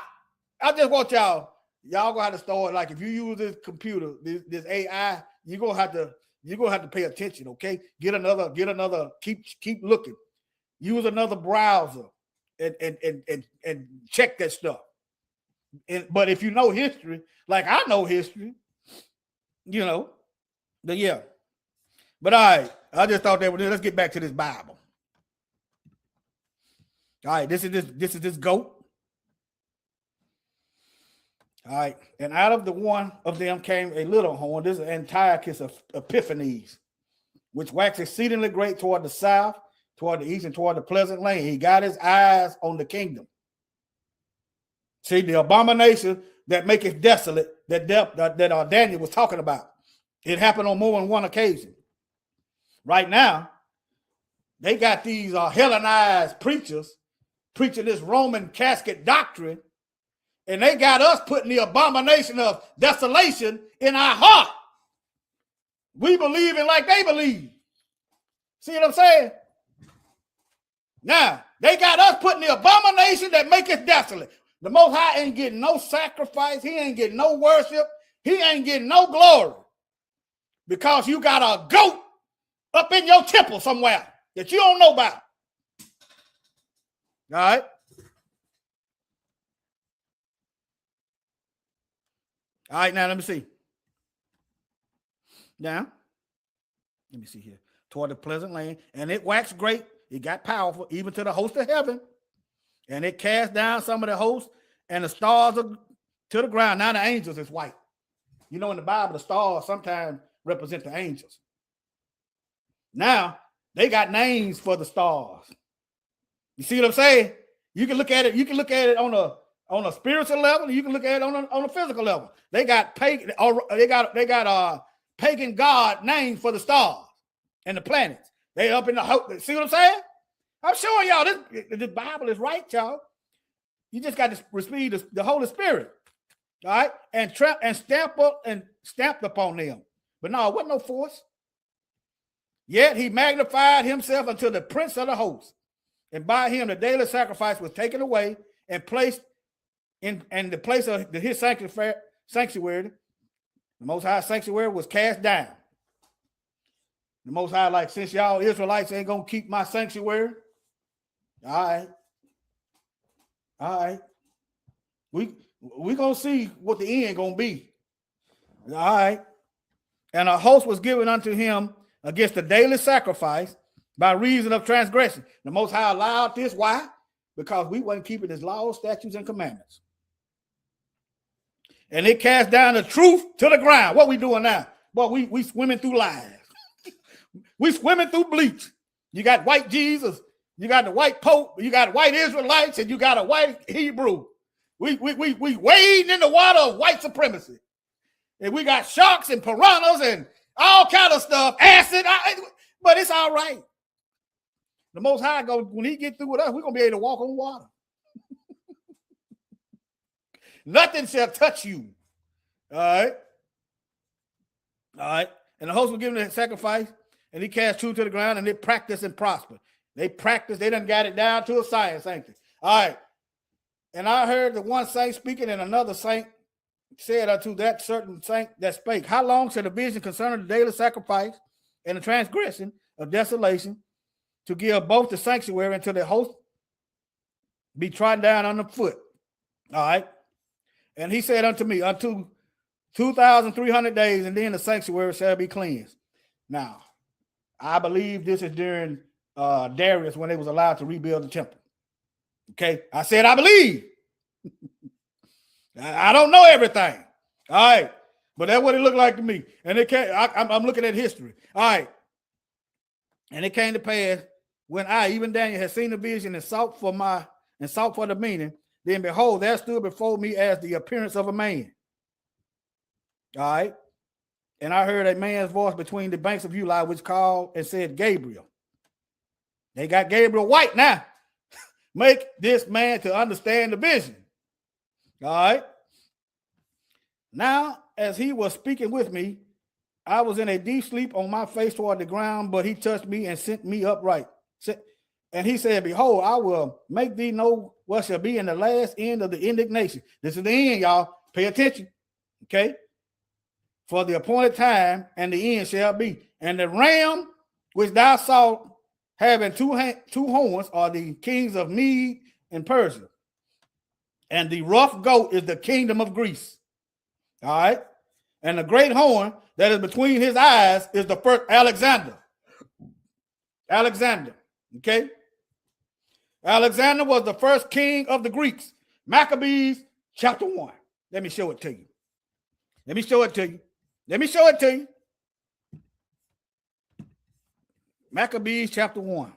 I just want y'all gonna have to start, like, if you use this computer, this AI, you're gonna have to pay attention, okay? Get another, keep looking. Use another browser and check that stuff. But if you know history, like I know history, but yeah. But all right, I just thought that let's get back to this Bible. All right, this is this goat. All right, and out of the one of them came a little horn. This is Antiochus Epiphanes, which waxed exceedingly great toward the south, toward the east, and toward the pleasant land. He got his eyes on the kingdom. See, the abomination that maketh desolate, that Daniel was talking about. It happened on more than one occasion. Right now, they got these Hellenized preachers preaching this Roman casket doctrine, and they got us putting the abomination of desolation in our heart. We believe in like they believe. See what I'm saying? Now, they got us putting the abomination that maketh desolate. The Most High ain't getting no sacrifice. He ain't getting no worship. He ain't getting no glory because you got a goat up in your temple somewhere that you don't know about. All right? All right, now let me see. Now, let me see here. Toward the pleasant land, and it waxed great. It got powerful, even to the host of heaven. And it cast down some of the hosts and the stars to the ground. Now the angels is white. You know, in the Bible, the stars sometimes represent the angels. Now they got names for the stars. You see what I'm saying? You can look at it. You can look at it on a spiritual level. You can look at it on a physical level. They got pagan. They got pagan god names for the stars and the planets. They up in the hope. See what I'm saying? I'm showing y'all this Bible is right, y'all. You just got to receive the Holy Spirit, all right, and stamped upon them. But no, it wasn't no force. Yet he magnified himself unto the prince of the host, and by him the daily sacrifice was taken away and placed in the place of his sanctuary. The Most High sanctuary was cast down. The Most High, like, since y'all Israelites ain't gonna keep my sanctuary, all right, we gonna see what the end gonna be. All right, and a host was given unto him against the daily sacrifice by reason of transgression. The Most High allowed this. Why? Because we wasn't keeping his laws, statutes, and commandments. And it cast down the truth to the ground. What we doing now? Boy, we swimming through lies. We swimming through bleach. You got white Jesus, you got the white Pope, you got white Israelites, and you got a white Hebrew. We wading in the water of white supremacy. And we got sharks and piranhas and all kind of stuff, acid, but it's all right. The Most High, when he get through with us, we're going to be able to walk on water. Nothing shall touch you. All right. All right. And the host was given a sacrifice, and he cast truth to the ground, and they practiced and prospered. They practiced. They done got it down to a science, ain't they? All right. And I heard the one saint speaking, and another saint said unto that certain saint that spake, how long shall the vision concerning the daily sacrifice and the transgression of desolation to give both the sanctuary until the host be trodden down underfoot? All right. And he said unto me, unto 2,300 days, and then the sanctuary shall be cleansed. Now, I believe this is during Darius when they was allowed to rebuild the temple. Okay. I said, I believe. I don't know everything. All right. But that's what it looked like to me. And it came, I'm looking at history. All right. And it came to pass when I, even Daniel, had seen the vision and sought for the meaning, then behold, there stood before me as the appearance of a man. All right. And I heard a man's voice between the banks of Uli, which called and said, Gabriel. They got Gabriel white now. Make this man to understand the vision. All right. Now, as he was speaking with me, I was in a deep sleep on my face toward the ground, but he touched me and sent me upright. And he said, behold, I will make thee know what shall be in the last end of the indignation. This is the end, y'all. Pay attention. Okay. For the appointed time and the end shall be. And the ram which thou sawest having two horns are the kings of Mede and Persia. And the rough goat is the kingdom of Greece. All right. And the great horn that is between his eyes is the first Alexander. Okay. Alexander was the first king of the Greeks. Maccabees chapter 1. Let me show it to you. Maccabees chapter 1.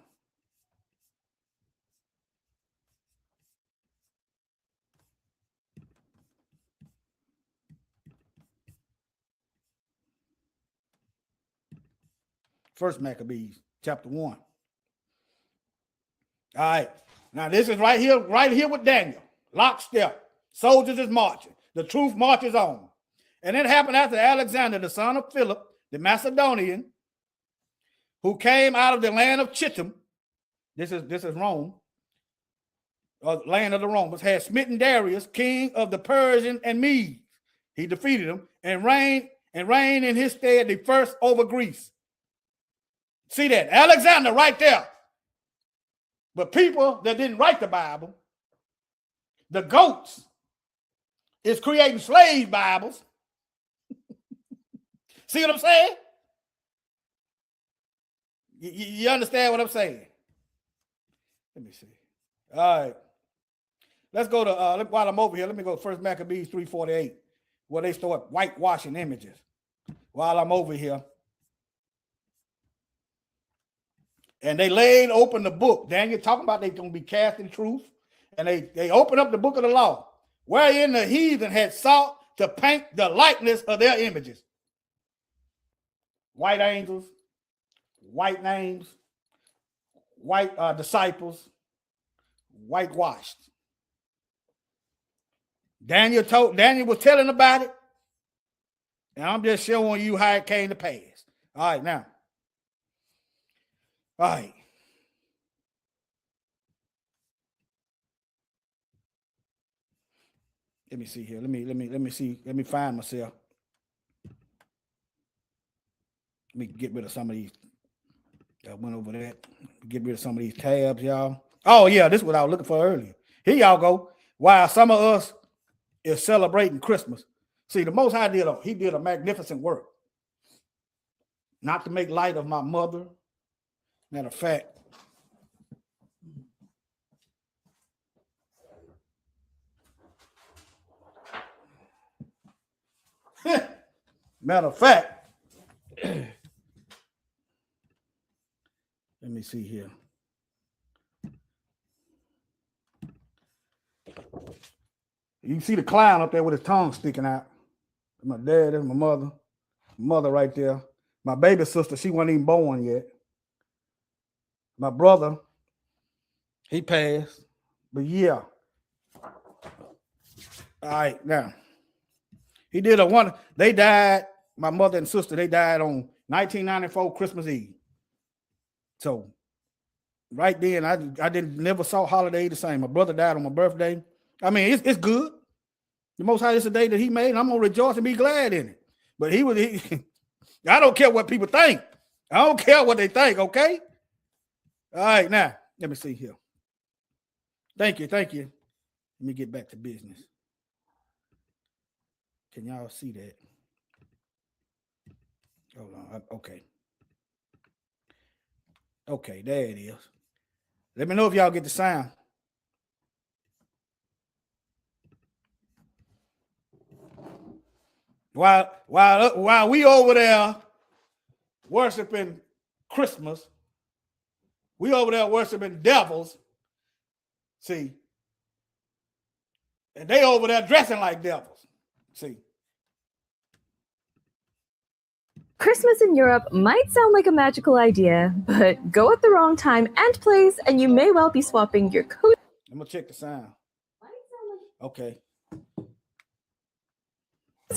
First Maccabees chapter 1. All right. Now this is right here with Daniel. Lockstep. Soldiers is marching. The truth marches on. And it happened after Alexander, the son of Philip, the Macedonian, who came out of the land of Chittim. This is Rome. Land of the Romans, had smitten Darius, king of the Persian and Medes. He defeated him and reigned in his stead the first over Greece. See that? Alexander right there. But people that didn't write the Bible, the goats, is creating slave Bibles. See what I'm saying? You understand what I'm saying? Let me see. All right. let's go to while I'm over here. Let me go First Maccabees 3:48, where they start whitewashing images. While I'm over here, and they laid open the book. Daniel talking about they gonna be cast in truth, and they open up the book of the law, wherein the heathen had sought to paint the likeness of their images. White angels, white names, white disciples, whitewashed. Daniel was telling about it, and I'm just showing you how it came to pass. All right, now. All right. Let me see here. Let me see. Let me find myself. Let me get rid of some of these. I went over that. Get rid of some of these tabs, y'all. Oh, yeah, this is what I was looking for earlier. Here y'all go. While some of us is celebrating Christmas. See, the Most High did a magnificent work. Not to make light of my mother. Matter of fact, let me see here. You see the clown up there with his tongue sticking out. My dad and my mother right there. My baby sister, she wasn't even born yet. My brother, he passed. But yeah. All right, now. He did they died, my mother and sister, they died on 1994 Christmas Eve. So right then, I never saw holiday the same. My brother died on my birthday. I mean, it's good. The Most High is the day that he made, and I'm gonna rejoice and be glad in it. But I don't care what people think. I don't care what they think, okay? All right, now, let me see here. Thank you. Let me get back to business. Can y'all see that? Hold on. Okay. Okay, there it is. Let me know if y'all get the sound. While we over there worshiping Christmas, we over there worshiping devils. See, and they over there dressing like devils. See. Christmas in Europe might sound like a magical idea, but go at the wrong time and place, and you may well be swapping your coat. I'm gonna check the sound. Okay.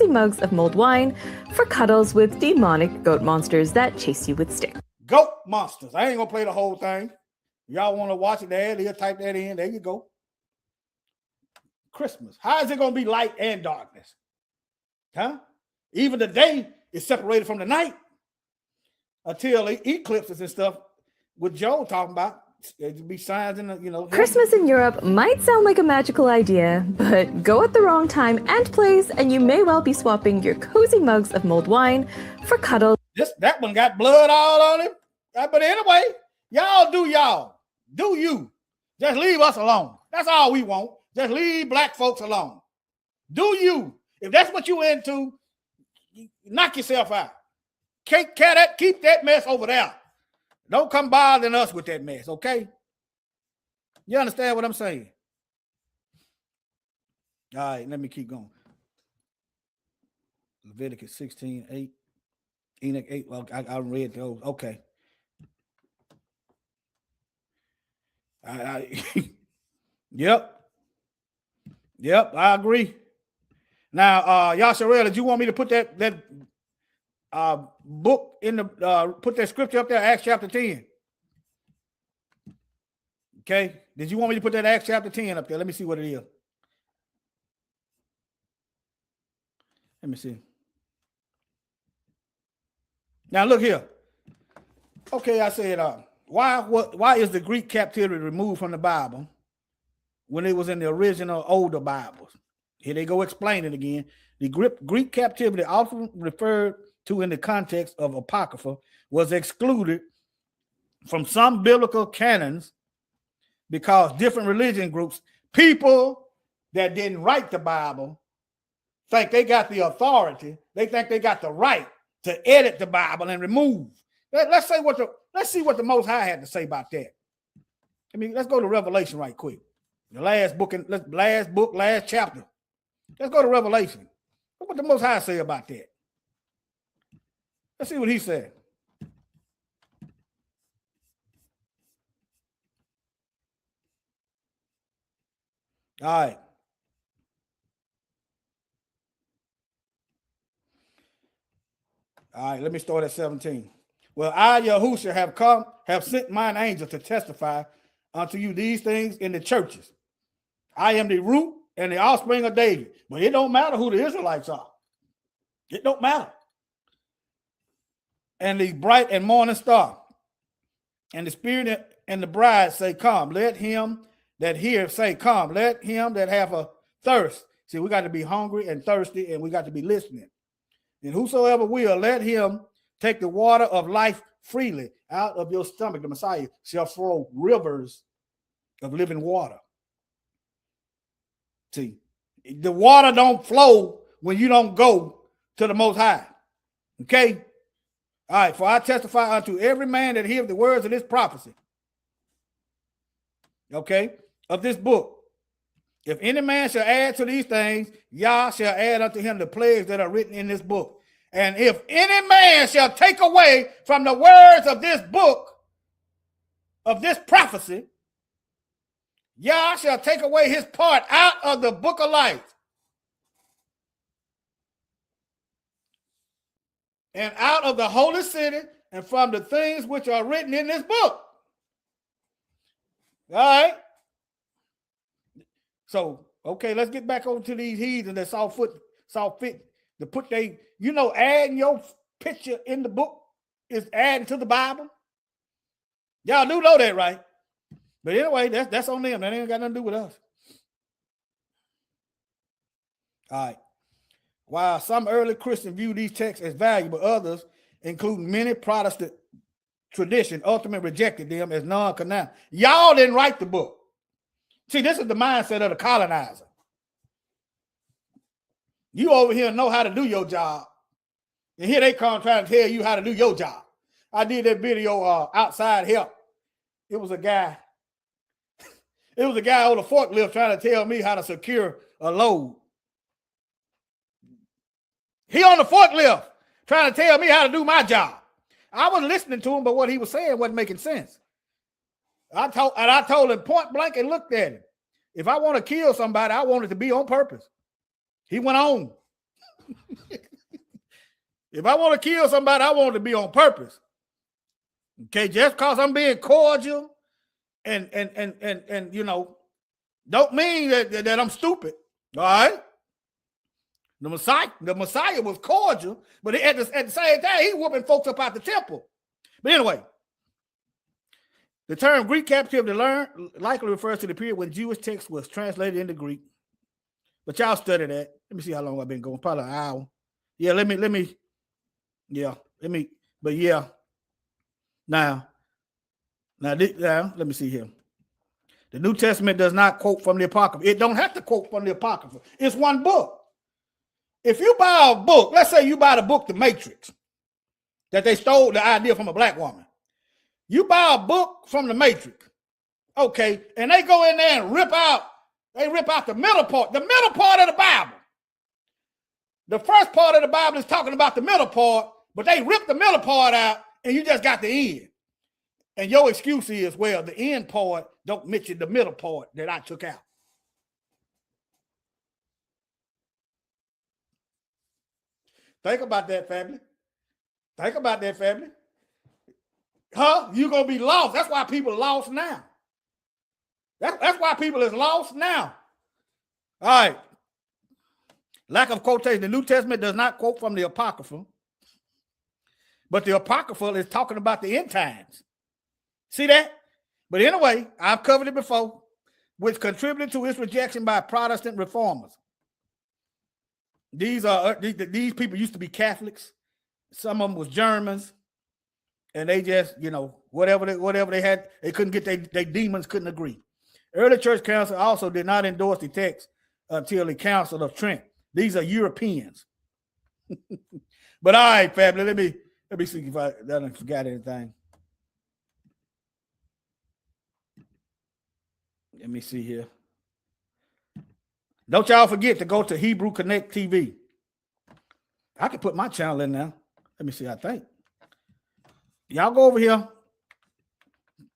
Mugs of mulled wine for cuddles with demonic goat monsters that chase you with sticks. Goat monsters. I ain't gonna play the whole thing. Y'all want to watch it there? They'll type that in. There you go. Christmas. How is it gonna be light and darkness? Huh? Even the day is separated from the night until the eclipses and stuff. What Joe talking about? There'd be signs in the, Christmas in Europe might sound like a magical idea, but go at the wrong time and place, and you may well be swapping your cozy mugs of mulled wine for cuddles. That one got blood all on it. But anyway, y'all do y'all. Do you. Just leave us alone. That's all we want. Just leave black folks alone. Do you. If that's what you into, knock yourself out. Keep that mess over there. Don't come bothering us with that mess, okay? You understand what I'm saying? All right, let me keep going. Leviticus 16:8. Enoch 8. Well, I read those. Okay. Yep, I agree. Now, Yasharel, did you want me to put that book in the put that scripture up there, Acts chapter 10? Okay. Did you want me to put that Acts chapter 10 up there? Let me see what it is. Let me see. Now look here. Okay, I said, why is the Greek captivity removed from the Bible when it was in the original older Bibles? Here they go explain it again. The Greek captivity, often referred to in the context of Apocrypha, was excluded from some biblical canons because different religion groups, people that didn't write the Bible think they got the authority. They think they got the right to edit the Bible and remove. Let's see what the Most High had to say about that. I mean, let's go to Revelation right quick. The last book, last chapter. Let's go to Revelation. What the Most High say about that? Let's see what he said. All right. All right, let me start at 17. Well, I, Yahushua, have sent mine angel to testify unto you these things in the churches. I am the root and the offspring of David. But it don't matter who the Israelites are. It don't matter. And the bright and morning star. And the Spirit and the bride say, come. Let him that hear say, come. Let him that have a thirst. See, we got to be hungry and thirsty, and we got to be listening. And whosoever will, let him take the water of life freely out of your stomach. The Messiah shall flow rivers of living water. See, the water don't flow when you don't go to the Most High. Okay? All right, for I testify unto every man that heareth the words of this prophecy. Okay? Of this book. If any man shall add to these things, Yah shall add unto him the plagues that are written in this book. And if any man shall take away from the words of this book, of this prophecy, Yah shall take away his part out of the book of life and out of the holy city and from the things which are written in this book. All right. So, okay, let's get back over to these heathens that saw fit to put adding your picture in the book is adding to the Bible. Y'all do know that, right? But anyway, that's on them. That ain't got nothing to do with us. All right. While some early Christians view these texts as valuable, others, including many Protestant tradition, ultimately rejected them as non-canonical. Y'all didn't write the book. See, this is the mindset of the colonizer. You over here know how to do your job. And here they come trying to tell you how to do your job. I did that video, Outside Help. It was a guy on the forklift trying to tell me how to secure a load. He on the forklift trying to tell me how to do my job. I was listening to him, but what he was saying wasn't making sense. I told him point blank and looked at him. If I want to kill somebody, I want it to be on purpose. He went on. If I want to kill somebody, I want it to be on purpose. Okay, just because I'm being cordial and don't mean that I'm stupid. All right. The Messiah was cordial, but at the same time, he whooping folks up out the temple. But anyway, the term Greek captivity likely refers to the period when Jewish text was translated into Greek. But y'all study that. Let me see how long I've been going. Probably an hour. Yeah, let me. But yeah. Now, let me see here. The New Testament does not quote from the Apocrypha. It don't have to quote from the Apocrypha. It's one book. If you buy a book, let's say you buy the book, The Matrix, that they stole the idea from a black woman. You buy a book from The Matrix, okay, and they go in there and rip out the middle part of the Bible. The first part of the Bible is talking about the middle part, but they rip the middle part out and you just got the end. And your excuse is, well, the end part don't mention the middle part that I took out. Think about that, family. Huh? You're going to be lost. That's why people are lost now. That's why people is lost now. All right. Lack of quotation. The New Testament does not quote from the Apocrypha, but the Apocrypha is talking about the end times. See that? But anyway, I've covered it before, which contributed to its rejection by Protestant reformers. These people used to be Catholics. Some of them was Germans, and they just, whatever they had, they couldn't get their demons couldn't agree. Early church council also did not endorse the text until the Council of Trent. These are Europeans. But all right, family, let me see if I forgot anything. Let me see here. Don't y'all forget to go to Hebrew Connect TV. I can put my channel in there. Let me see, I think. Y'all go over here.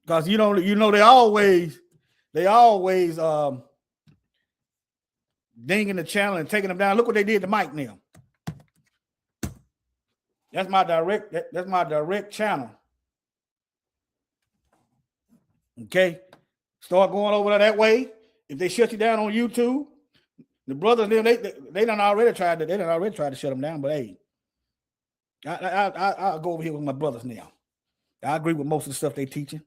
Because you know they always dinging the channel and taking them down. Look what they did to Mike now. That's my direct channel. Okay. Start going over that way. If they shut you down on YouTube, the brothers they done already tried to shut them down, but hey, I'll go over here with my brothers now. I agree with most of the stuff they teaching.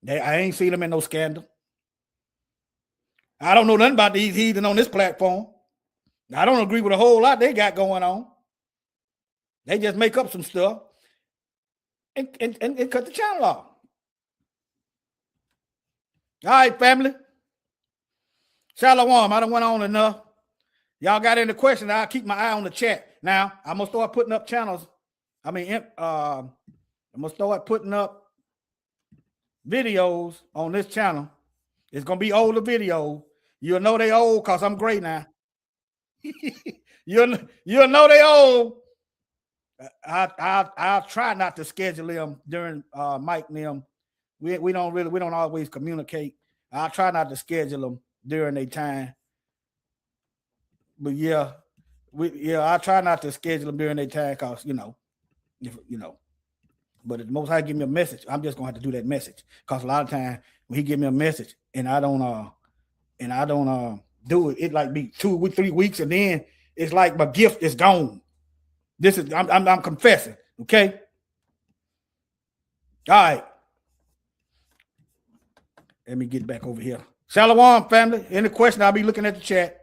I ain't seen them in no scandal. I don't know nothing about these heathen on this platform. I don't agree with a whole lot they got going on. They just make up some stuff and cut the channel off. All right, family. Shalom. I done went on enough. Y'all got any questions? I'll keep my eye on the chat. Now, I'm going to start putting up channels. I'm going to start putting up videos on this channel. It's going to be older videos. You'll know they old because I'm gray now. You'll know they old. I'll try not to schedule them during Mike and them. We don't always communicate. I'll try not to schedule them during their time. But I'll try not to schedule them during their time because But if the Most High give me a message, I'm just gonna have to do that message. Because a lot of times when he give me a message and I don't do it, it like be 2 or 3 weeks, and then it's like my gift is gone. I'm confessing, okay? All right. Let me get back over here. Shalom, family. Any question? I'll be looking at the chat.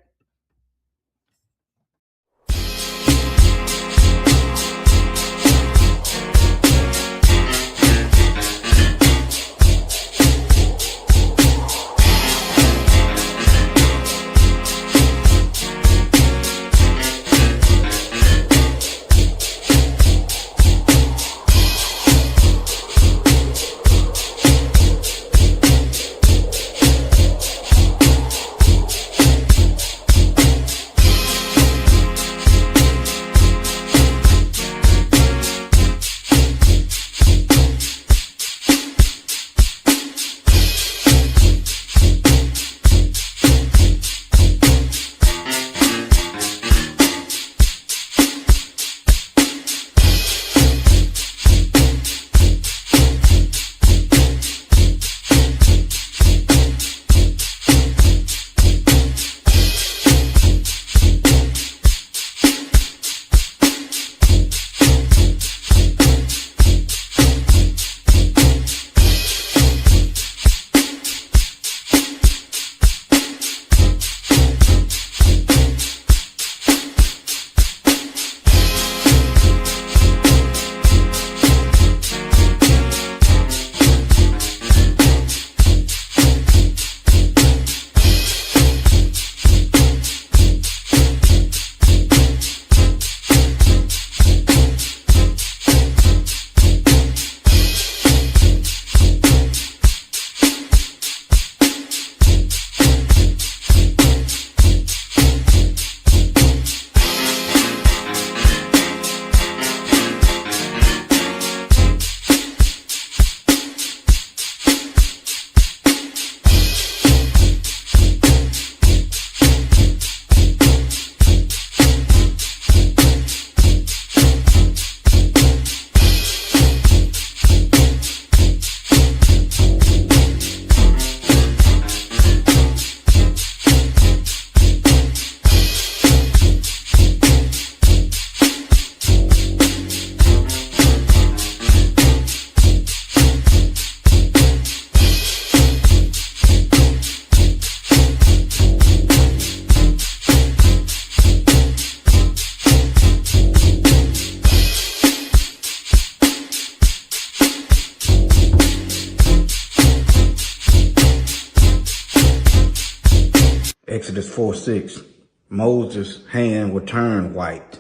Exodus 4:6. Moses' hand would turn white.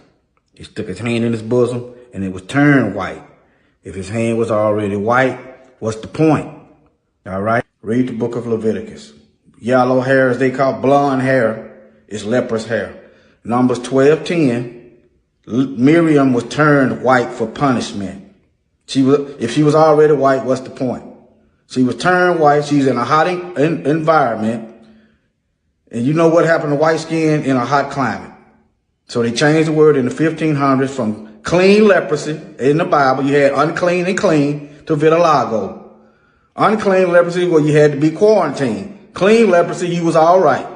He stuck his hand in his bosom and it was turned white. If his hand was already white, what's the point? All right. Read the book of Leviticus. Yellow hair, as they call blonde hair, is leprous hair. Numbers 12:10. Miriam was turned white for punishment. If she was already white, what's the point? She was turned white. She's in a hot environment. And you know what happened to white skin in a hot climate. So they changed the word in the 1500s from clean leprosy. In the Bible, you had unclean and clean to vitiligo. Unclean leprosy, well, you had to be quarantined. Clean leprosy, you was all right.